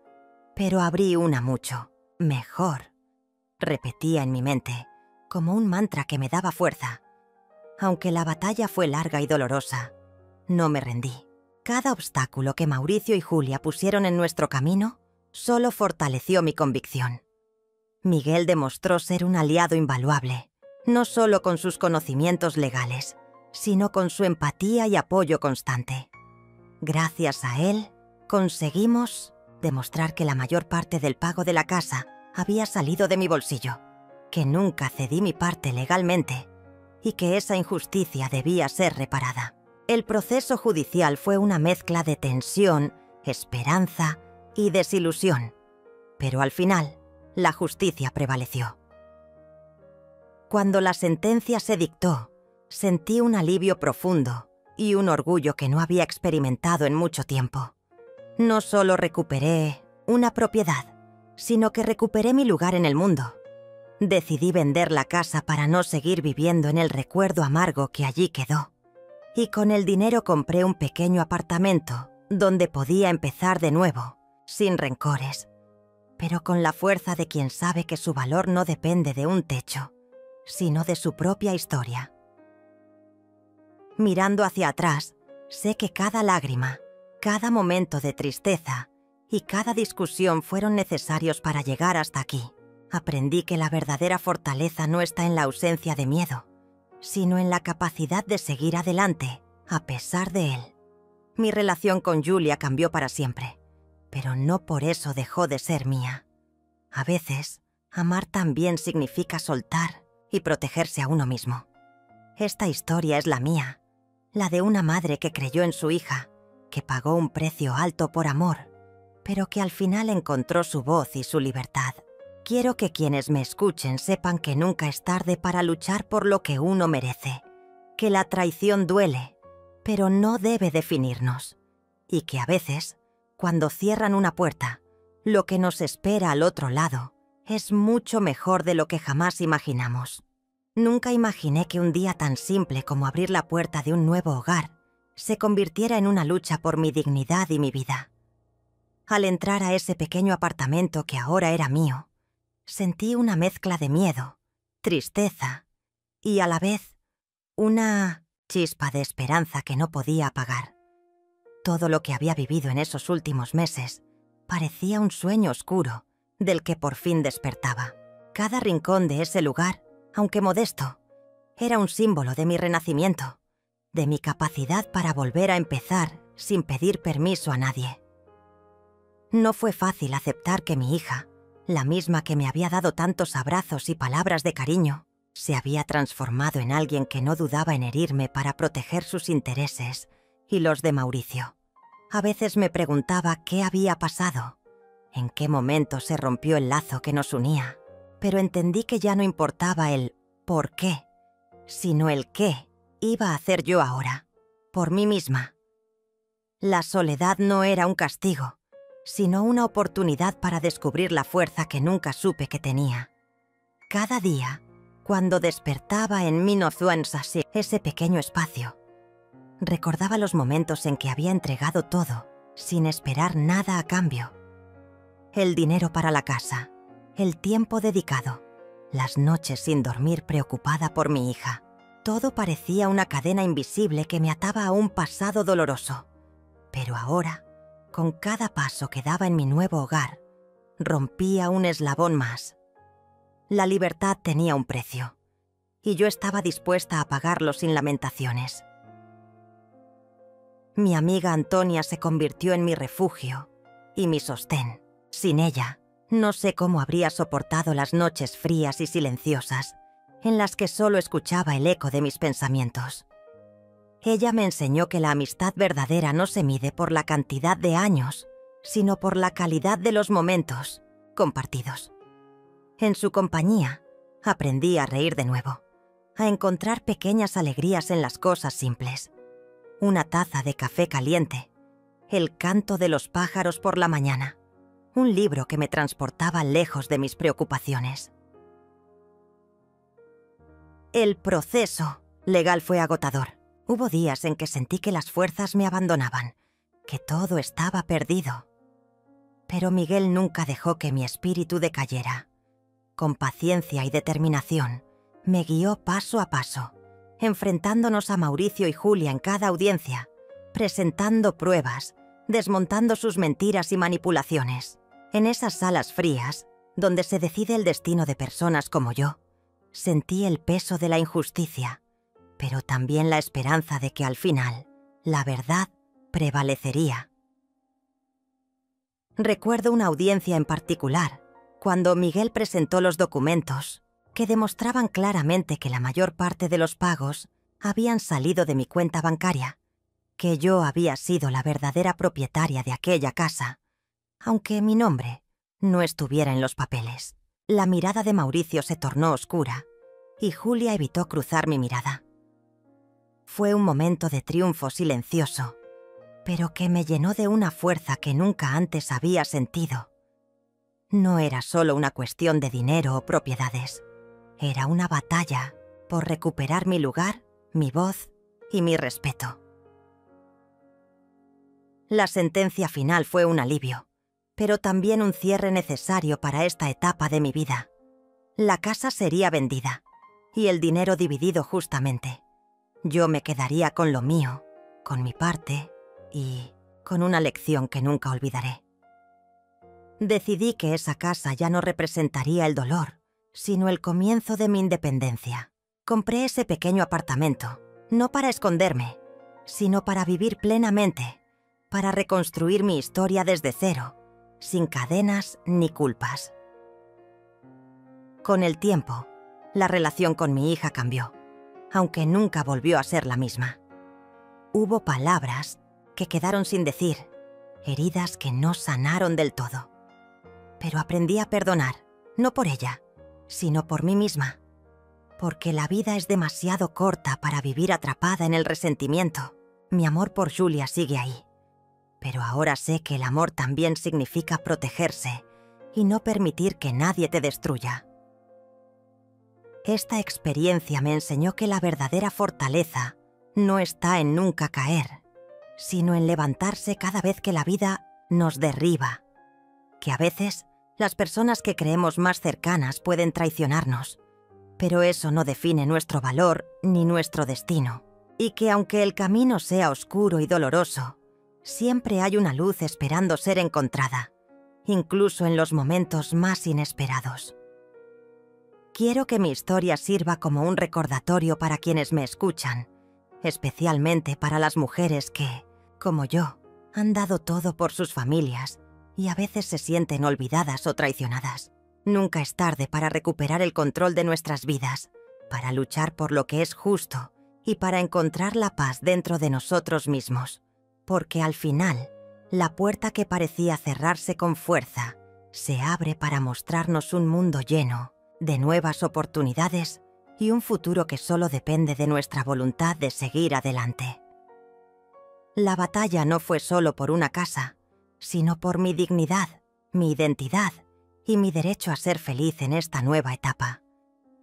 pero abrí una mucho mejor. Repetía en mi mente, como un mantra que me daba fuerza. Aunque la batalla fue larga y dolorosa, no me rendí. Cada obstáculo que Mauricio y Julia pusieron en nuestro camino solo fortaleció mi convicción. Miguel demostró ser un aliado invaluable, no solo con sus conocimientos legales, sino con su empatía y apoyo constante. Gracias a él, conseguimos demostrar que la mayor parte del pago de la casa había salido de mi bolsillo, que nunca cedí mi parte legalmente y que esa injusticia debía ser reparada. El proceso judicial fue una mezcla de tensión, esperanza y desilusión, pero al final, la justicia prevaleció. Cuando la sentencia se dictó, sentí un alivio profundo y un orgullo que no había experimentado en mucho tiempo. No solo recuperé una propiedad, sino que recuperé mi lugar en el mundo. Decidí vender la casa para no seguir viviendo en el recuerdo amargo que allí quedó. Y con el dinero compré un pequeño apartamento donde podía empezar de nuevo, sin rencores, pero con la fuerza de quien sabe que su valor no depende de un techo, sino de su propia historia. Mirando hacia atrás, sé que cada lágrima, cada momento de tristeza y cada discusión fueron necesarios para llegar hasta aquí. Aprendí que la verdadera fortaleza no está en la ausencia de miedo, sino en la capacidad de seguir adelante, a pesar de él. Mi relación con Julia cambió para siempre, pero no por eso dejó de ser mía. A veces, amar también significa soltar y protegerse a uno mismo. Esta historia es la mía, la de una madre que creyó en su hija, que pagó un precio alto por amor, pero que al final encontró su voz y su libertad. Quiero que quienes me escuchen sepan que nunca es tarde para luchar por lo que uno merece, que la traición duele, pero no debe definirnos, y que a veces, cuando cierran una puerta, lo que nos espera al otro lado es mucho mejor de lo que jamás imaginamos. Nunca imaginé que un día tan simple como abrir la puerta de un nuevo hogar se convirtiera en una lucha por mi dignidad y mi vida. Al entrar a ese pequeño apartamento que ahora era mío, sentí una mezcla de miedo, tristeza y a la vez una chispa de esperanza que no podía apagar. Todo lo que había vivido en esos últimos meses parecía un sueño oscuro del que por fin despertaba. Cada rincón de ese lugar, aunque modesto, era un símbolo de mi renacimiento, de mi capacidad para volver a empezar sin pedir permiso a nadie. No fue fácil aceptar que mi hija, la misma que me había dado tantos abrazos y palabras de cariño, se había transformado en alguien que no dudaba en herirme para proteger sus intereses y los de Mauricio. A veces me preguntaba qué había pasado, en qué momento se rompió el lazo que nos unía, pero entendí que ya no importaba el por qué, sino el qué iba a hacer yo ahora, por mí misma. La soledad no era un castigo, sino una oportunidad para descubrir la fuerza que nunca supe que tenía. Cada día, cuando despertaba en Minozuensasi, ese pequeño espacio, recordaba los momentos en que había entregado todo, sin esperar nada a cambio. El dinero para la casa, el tiempo dedicado, las noches sin dormir preocupada por mi hija. Todo parecía una cadena invisible que me ataba a un pasado doloroso. Pero ahora, con cada paso que daba en mi nuevo hogar, rompía un eslabón más. La libertad tenía un precio, y yo estaba dispuesta a pagarlo sin lamentaciones. Mi amiga Antonia se convirtió en mi refugio y mi sostén. Sin ella, no sé cómo habría soportado las noches frías y silenciosas, en las que solo escuchaba el eco de mis pensamientos. Ella me enseñó que la amistad verdadera no se mide por la cantidad de años, sino por la calidad de los momentos compartidos. En su compañía, aprendí a reír de nuevo, a encontrar pequeñas alegrías en las cosas simples. Una taza de café caliente, el canto de los pájaros por la mañana, un libro que me transportaba lejos de mis preocupaciones. El proceso legal fue agotador. Hubo días en que sentí que las fuerzas me abandonaban, que todo estaba perdido. Pero Miguel nunca dejó que mi espíritu decayera. Con paciencia y determinación, me guió paso a paso, enfrentándonos a Mauricio y Julia en cada audiencia, presentando pruebas, desmontando sus mentiras y manipulaciones. En esas salas frías, donde se decide el destino de personas como yo, sentí el peso de la injusticia, pero también la esperanza de que al final, la verdad prevalecería. Recuerdo una audiencia en particular, cuando Miguel presentó los documentos que demostraban claramente que la mayor parte de los pagos habían salido de mi cuenta bancaria, que yo había sido la verdadera propietaria de aquella casa, aunque mi nombre no estuviera en los papeles. La mirada de Mauricio se tornó oscura y Julia evitó cruzar mi mirada. Fue un momento de triunfo silencioso, pero que me llenó de una fuerza que nunca antes había sentido. No era solo una cuestión de dinero o propiedades. Era una batalla por recuperar mi lugar, mi voz y mi respeto. La sentencia final fue un alivio, pero también un cierre necesario para esta etapa de mi vida. La casa sería vendida y el dinero dividido justamente. Yo me quedaría con lo mío, con mi parte y con una lección que nunca olvidaré. Decidí que esa casa ya no representaría el dolor, sino el comienzo de mi independencia. Compré ese pequeño apartamento, no para esconderme, sino para vivir plenamente, para reconstruir mi historia desde cero, sin cadenas ni culpas. Con el tiempo, La relación con mi hija cambió, aunque nunca volvió a ser la misma. Hubo palabras que quedaron sin decir, heridas que no sanaron del todo. Pero aprendí a perdonar, no por ella, sino por mí misma. Porque la vida es demasiado corta para vivir atrapada en el resentimiento. Mi amor por Julia sigue ahí. Pero ahora sé que el amor también significa protegerse y no permitir que nadie te destruya. Esta experiencia me enseñó que la verdadera fortaleza no está en nunca caer, sino en levantarse cada vez que la vida nos derriba. Que a veces las personas que creemos más cercanas pueden traicionarnos, pero eso no define nuestro valor ni nuestro destino. Y que aunque el camino sea oscuro y doloroso, siempre hay una luz esperando ser encontrada, incluso en los momentos más inesperados. Quiero que mi historia sirva como un recordatorio para quienes me escuchan, especialmente para las mujeres que, como yo, han dado todo por sus familias y a veces se sienten olvidadas o traicionadas. Nunca es tarde para recuperar el control de nuestras vidas, para luchar por lo que es justo y para encontrar la paz dentro de nosotros mismos, porque al final, la puerta que parecía cerrarse con fuerza se abre para mostrarnos un mundo lleno de nuevas oportunidades y un futuro que solo depende de nuestra voluntad de seguir adelante. La batalla no fue solo por una casa, sino por mi dignidad, mi identidad y mi derecho a ser feliz en esta nueva etapa.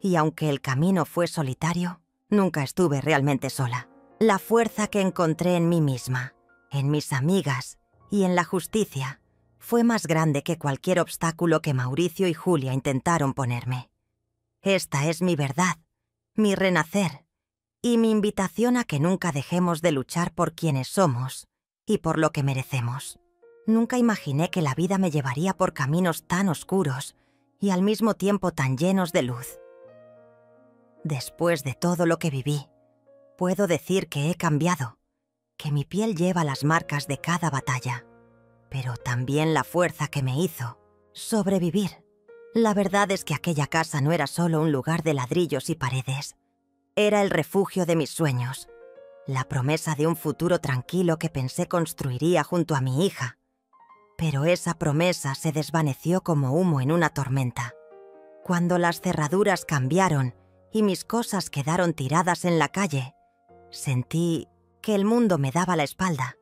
Y aunque el camino fue solitario, nunca estuve realmente sola. La fuerza que encontré en mí misma, en mis amigas y en la justicia fue más grande que cualquier obstáculo que Mauricio y Julia intentaron ponerme. Esta es mi verdad, mi renacer y mi invitación a que nunca dejemos de luchar por quienes somos y por lo que merecemos. Nunca imaginé que la vida me llevaría por caminos tan oscuros y al mismo tiempo tan llenos de luz. Después de todo lo que viví, puedo decir que he cambiado, que mi piel lleva las marcas de cada batalla, pero también la fuerza que me hizo sobrevivir. La verdad es que aquella casa no era solo un lugar de ladrillos y paredes. Era el refugio de mis sueños, la promesa de un futuro tranquilo que pensé construiría junto a mi hija. Pero esa promesa se desvaneció como humo en una tormenta. Cuando las cerraduras cambiaron y mis cosas quedaron tiradas en la calle, sentí que el mundo me daba la espalda,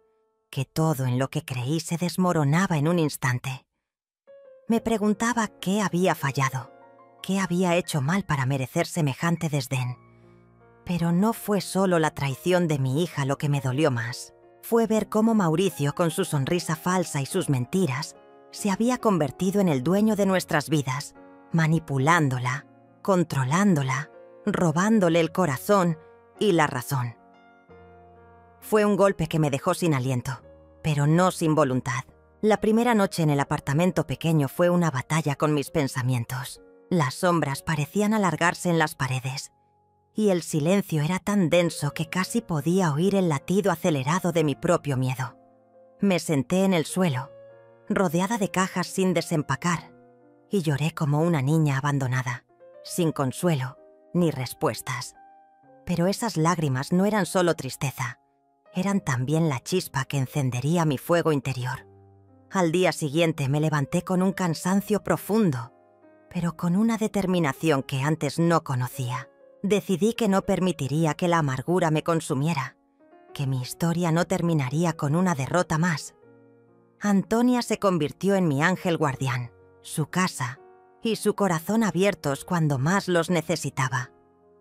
que todo en lo que creí se desmoronaba en un instante. Me preguntaba qué había fallado, qué había hecho mal para merecer semejante desdén. Pero no fue solo la traición de mi hija lo que me dolió más. Fue ver cómo Mauricio, con su sonrisa falsa y sus mentiras, se había convertido en el dueño de nuestras vidas, manipulándola, controlándola, robándole el corazón y la razón. Fue un golpe que me dejó sin aliento, pero no sin voluntad. La primera noche en el apartamento pequeño fue una batalla con mis pensamientos. Las sombras parecían alargarse en las paredes, y el silencio era tan denso que casi podía oír el latido acelerado de mi propio miedo. Me senté en el suelo, rodeada de cajas sin desempacar, y lloré como una niña abandonada, sin consuelo ni respuestas. Pero esas lágrimas no eran solo tristeza, eran también la chispa que encendería mi fuego interior. Al día siguiente me levanté con un cansancio profundo, pero con una determinación que antes no conocía. Decidí que no permitiría que la amargura me consumiera, que mi historia no terminaría con una derrota más. Antonia se convirtió en mi ángel guardián, su casa y su corazón abiertos cuando más los necesitaba.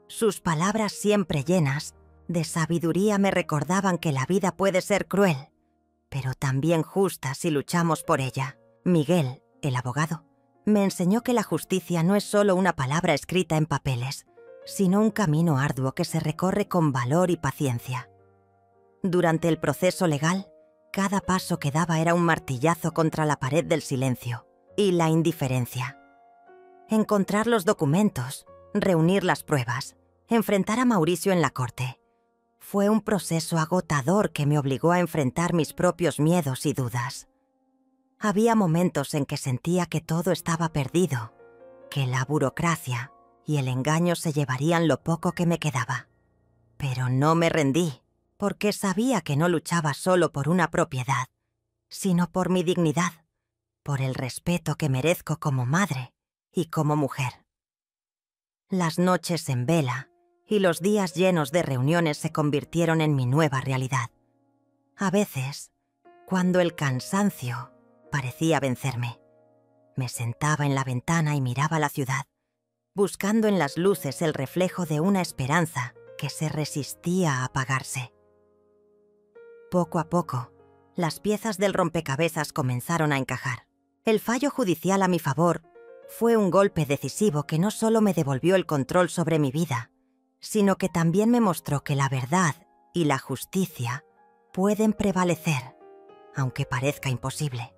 Sus palabras siempre llenas de sabiduría me recordaban que la vida puede ser cruel, pero también justa si luchamos por ella. Miguel, el abogado, me enseñó que la justicia no es solo una palabra escrita en papeles, sino un camino arduo que se recorre con valor y paciencia. Durante el proceso legal, cada paso que daba era un martillazo contra la pared del silencio y la indiferencia. Encontrar los documentos, reunir las pruebas, enfrentar a Mauricio en la corte. Fue un proceso agotador que me obligó a enfrentar mis propios miedos y dudas. Había momentos en que sentía que todo estaba perdido, que la burocracia y el engaño se llevarían lo poco que me quedaba. Pero no me rendí, porque sabía que no luchaba solo por una propiedad, sino por mi dignidad, por el respeto que merezco como madre y como mujer. Las noches en vela y los días llenos de reuniones se convirtieron en mi nueva realidad. A veces, cuando el cansancio parecía vencerme, me sentaba en la ventana y miraba la ciudad, buscando en las luces el reflejo de una esperanza que se resistía a apagarse. Poco a poco, las piezas del rompecabezas comenzaron a encajar. El fallo judicial a mi favor fue un golpe decisivo que no solo me devolvió el control sobre mi vida, sino que también me mostró que la verdad y la justicia pueden prevalecer, aunque parezca imposible.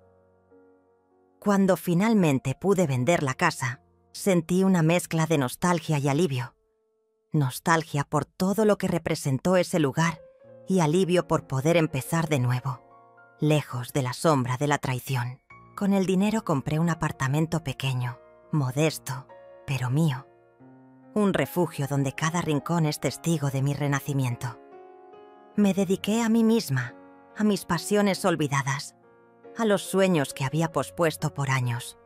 Cuando finalmente pude vender la casa, sentí una mezcla de nostalgia y alivio. Nostalgia por todo lo que representó ese lugar y alivio por poder empezar de nuevo, lejos de la sombra de la traición. Con el dinero compré un apartamento pequeño, modesto, pero mío. Un refugio donde cada rincón es testigo de mi renacimiento. Me dediqué a mí misma, a mis pasiones olvidadas, a los sueños que había pospuesto por años.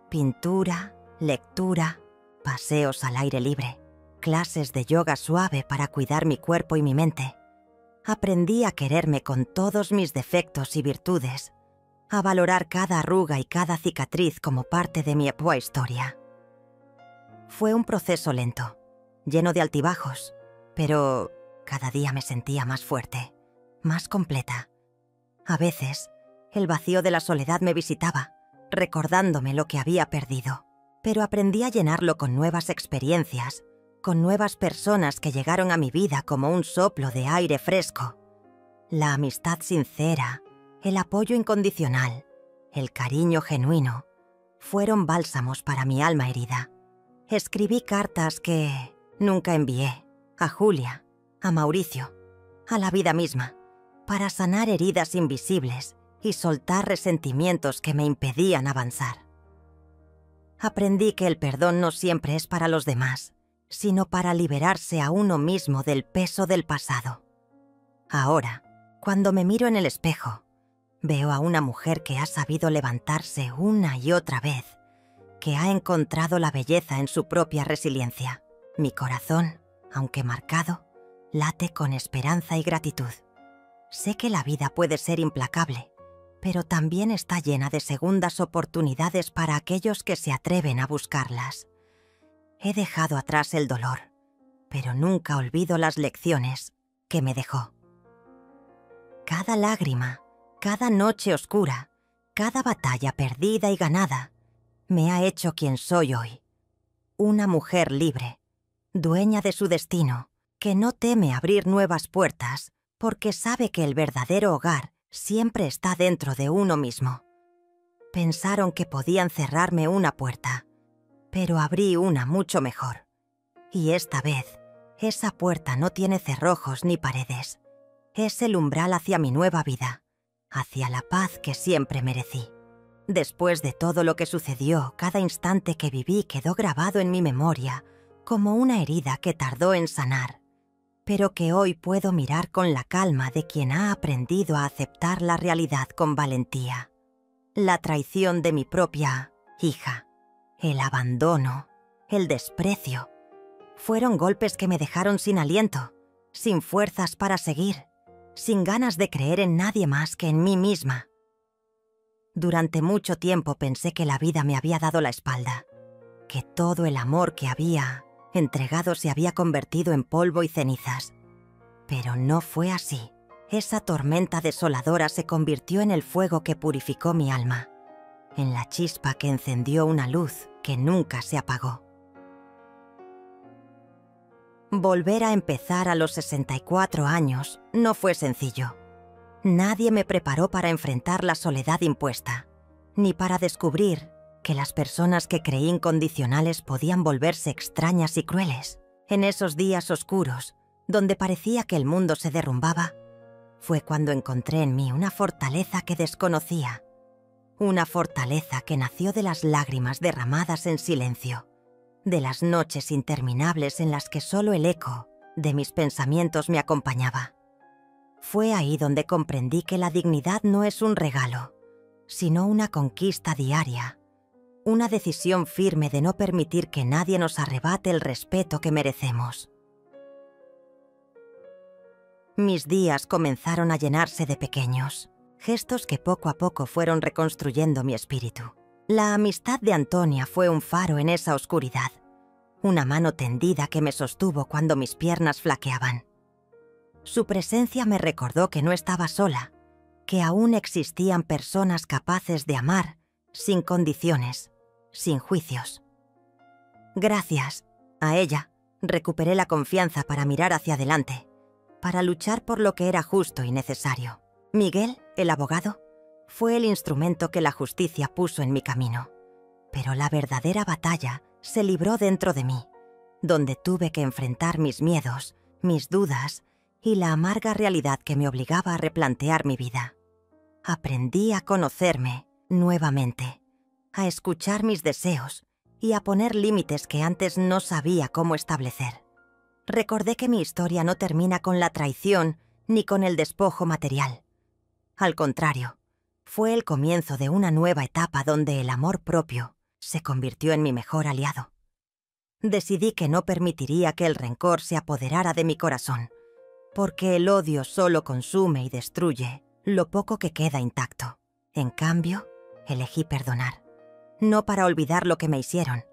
Pintura, lectura, paseos al aire libre, clases de yoga suave para cuidar mi cuerpo y mi mente. Aprendí a quererme con todos mis defectos y virtudes, a valorar cada arruga y cada cicatriz como parte de mi historia. Fue un proceso lento, lleno de altibajos, pero cada día me sentía más fuerte, más completa. A veces, el vacío de la soledad me visitaba, recordándome lo que había perdido, pero aprendí a llenarlo con nuevas experiencias, con nuevas personas que llegaron a mi vida como un soplo de aire fresco. La amistad sincera, el apoyo incondicional, el cariño genuino, fueron bálsamos para mi alma herida. Escribí cartas que nunca envié, a Julia, a Mauricio, a la vida misma, para sanar heridas invisibles y soltar resentimientos que me impedían avanzar. Aprendí que el perdón no siempre es para los demás, sino para liberarse a uno mismo del peso del pasado. Ahora, cuando me miro en el espejo, veo a una mujer que ha sabido levantarse una y otra vez, que ha encontrado la belleza en su propia resiliencia. Mi corazón, aunque marcado, late con esperanza y gratitud. Sé que la vida puede ser implacable, pero también está llena de segundas oportunidades para aquellos que se atreven a buscarlas. He dejado atrás el dolor, pero nunca olvido las lecciones que me dejó. Cada lágrima, cada noche oscura, cada batalla perdida y ganada, me ha hecho quien soy hoy. Una mujer libre, dueña de su destino, que no teme abrir nuevas puertas porque sabe que el verdadero hogar siempre está dentro de uno mismo. Pensaron que podían cerrarme una puerta, pero abrí una mucho mejor. Y esta vez, esa puerta no tiene cerrojos ni paredes. Es el umbral hacia mi nueva vida, hacia la paz que siempre merecí. Después de todo lo que sucedió, cada instante que viví quedó grabado en mi memoria como una herida que tardó en sanar, pero que hoy puedo mirar con la calma de quien ha aprendido a aceptar la realidad con valentía. La traición de mi propia hija, el abandono, el desprecio, fueron golpes que me dejaron sin aliento, sin fuerzas para seguir, sin ganas de creer en nadie más que en mí misma. Durante mucho tiempo pensé que la vida me había dado la espalda, que todo el amor que había entregado se había convertido en polvo y cenizas. Pero no fue así. Esa tormenta desoladora se convirtió en el fuego que purificó mi alma, en la chispa que encendió una luz que nunca se apagó. Volver a empezar a los 64 años no fue sencillo. Nadie me preparó para enfrentar la soledad impuesta, ni para descubrir que las personas que creí incondicionales podían volverse extrañas y crueles. En esos días oscuros, donde parecía que el mundo se derrumbaba, fue cuando encontré en mí una fortaleza que desconocía, una fortaleza que nació de las lágrimas derramadas en silencio, de las noches interminables en las que solo el eco de mis pensamientos me acompañaba. Fue ahí donde comprendí que la dignidad no es un regalo, sino una conquista diaria, una decisión firme de no permitir que nadie nos arrebate el respeto que merecemos. Mis días comenzaron a llenarse de pequeños gestos que poco a poco fueron reconstruyendo mi espíritu. La amistad de Antonia fue un faro en esa oscuridad, una mano tendida que me sostuvo cuando mis piernas flaqueaban. Su presencia me recordó que no estaba sola, que aún existían personas capaces de amar sin condiciones, sin juicios. Gracias a ella, recuperé la confianza para mirar hacia adelante, para luchar por lo que era justo y necesario. Miguel, el abogado, fue el instrumento que la justicia puso en mi camino, pero la verdadera batalla se libró dentro de mí, donde tuve que enfrentar mis miedos, mis dudas y la amarga realidad que me obligaba a replantear mi vida. Aprendí a conocerme nuevamente, a escuchar mis deseos y a poner límites que antes no sabía cómo establecer. Recordé que mi historia no termina con la traición ni con el despojo material. Al contrario, fue el comienzo de una nueva etapa donde el amor propio se convirtió en mi mejor aliado. Decidí que no permitiría que el rencor se apoderara de mi corazón, porque el odio solo consume y destruye lo poco que queda intacto. En cambio, elegí perdonar, no para olvidar lo que me hicieron,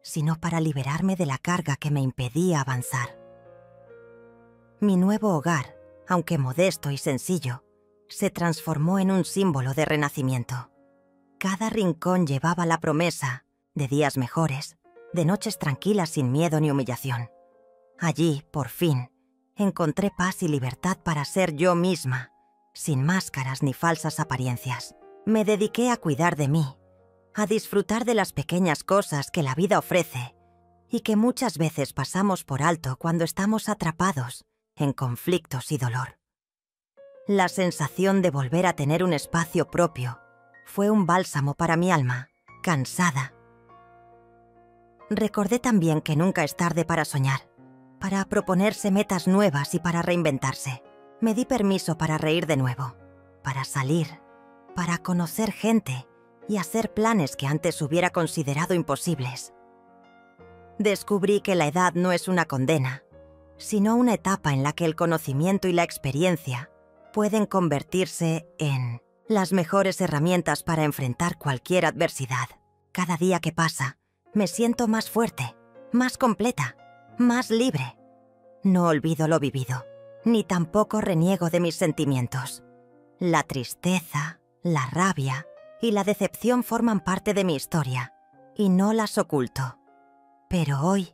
sino para liberarme de la carga que me impedía avanzar. Mi nuevo hogar, aunque modesto y sencillo, se transformó en un símbolo de renacimiento. Cada rincón llevaba la promesa de días mejores, de noches tranquilas sin miedo ni humillación. Allí, por fin, encontré paz y libertad para ser yo misma, sin máscaras ni falsas apariencias. Me dediqué a cuidar de mí, a disfrutar de las pequeñas cosas que la vida ofrece y que muchas veces pasamos por alto cuando estamos atrapados en conflictos y dolor. La sensación de volver a tener un espacio propio fue un bálsamo para mi alma, cansada. Recordé también que nunca es tarde para soñar, para proponerse metas nuevas y para reinventarse. Me di permiso para reír de nuevo, para salir, para conocer gente y hacer planes que antes hubiera considerado imposibles. Descubrí que la edad no es una condena, sino una etapa en la que el conocimiento y la experiencia pueden convertirse en las mejores herramientas para enfrentar cualquier adversidad. Cada día que pasa, me siento más fuerte, más completa, más libre. No olvido lo vivido, ni tampoco reniego de mis sentimientos. La tristeza, la rabia y la decepción forman parte de mi historia, y no las oculto. Pero hoy,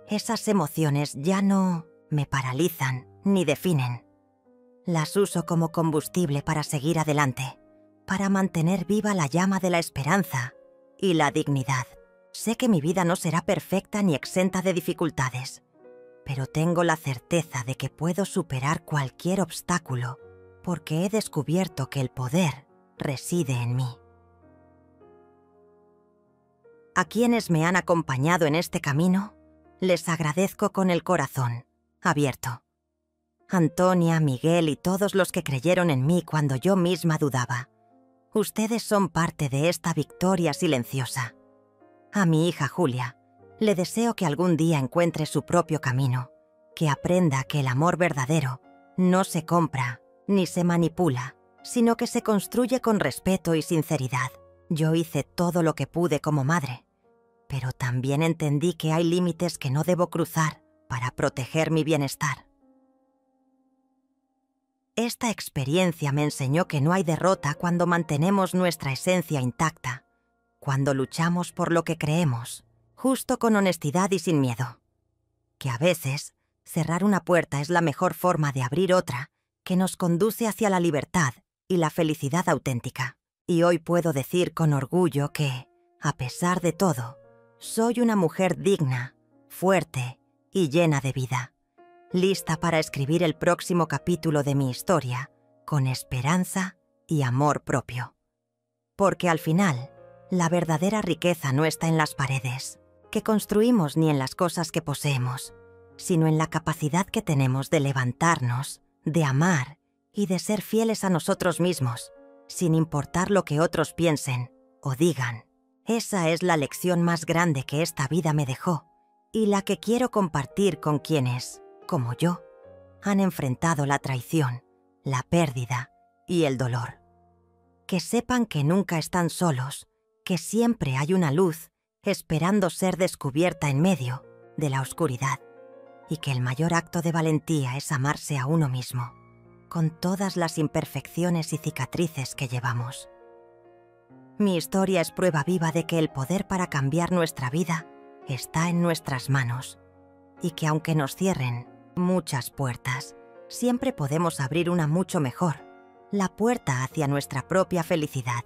esas emociones ya no me paralizan ni definen. Las uso como combustible para seguir adelante, para mantener viva la llama de la esperanza y la dignidad. Sé que mi vida no será perfecta ni exenta de dificultades, pero tengo la certeza de que puedo superar cualquier obstáculo porque he descubierto que el poder reside en mí. A quienes me han acompañado en este camino, les agradezco con el corazón abierto. Antonia, Miguel y todos los que creyeron en mí cuando yo misma dudaba. Ustedes son parte de esta victoria silenciosa. A mi hija Julia, le deseo que algún día encuentre su propio camino, que aprenda que el amor verdadero no se compra ni se manipula, sino que se construye con respeto y sinceridad. Yo hice todo lo que pude como madre, pero también entendí que hay límites que no debo cruzar para proteger mi bienestar. Esta experiencia me enseñó que no hay derrota cuando mantenemos nuestra esencia intacta, cuando luchamos por lo que creemos, justo con honestidad y sin miedo. Que a veces, cerrar una puerta es la mejor forma de abrir otra que nos conduce hacia la libertad y la felicidad auténtica. Y hoy puedo decir con orgullo que, a pesar de todo, soy una mujer digna, fuerte y llena de vida, lista para escribir el próximo capítulo de mi historia con esperanza y amor propio. Porque al final, la verdadera riqueza no está en las paredes que construimos ni en las cosas que poseemos, sino en la capacidad que tenemos de levantarnos, de amar y de ser fieles a nosotros mismos, sin importar lo que otros piensen o digan. Esa es la lección más grande que esta vida me dejó y la que quiero compartir con quienes, como yo, han enfrentado la traición, la pérdida y el dolor. Que sepan que nunca están solos, que siempre hay una luz esperando ser descubierta en medio de la oscuridad, y que el mayor acto de valentía es amarse a uno mismo, con todas las imperfecciones y cicatrices que llevamos. Mi historia es prueba viva de que el poder para cambiar nuestra vida está en nuestras manos, y que aunque nos cierren muchas puertas, siempre podemos abrir una mucho mejor, la puerta hacia nuestra propia felicidad.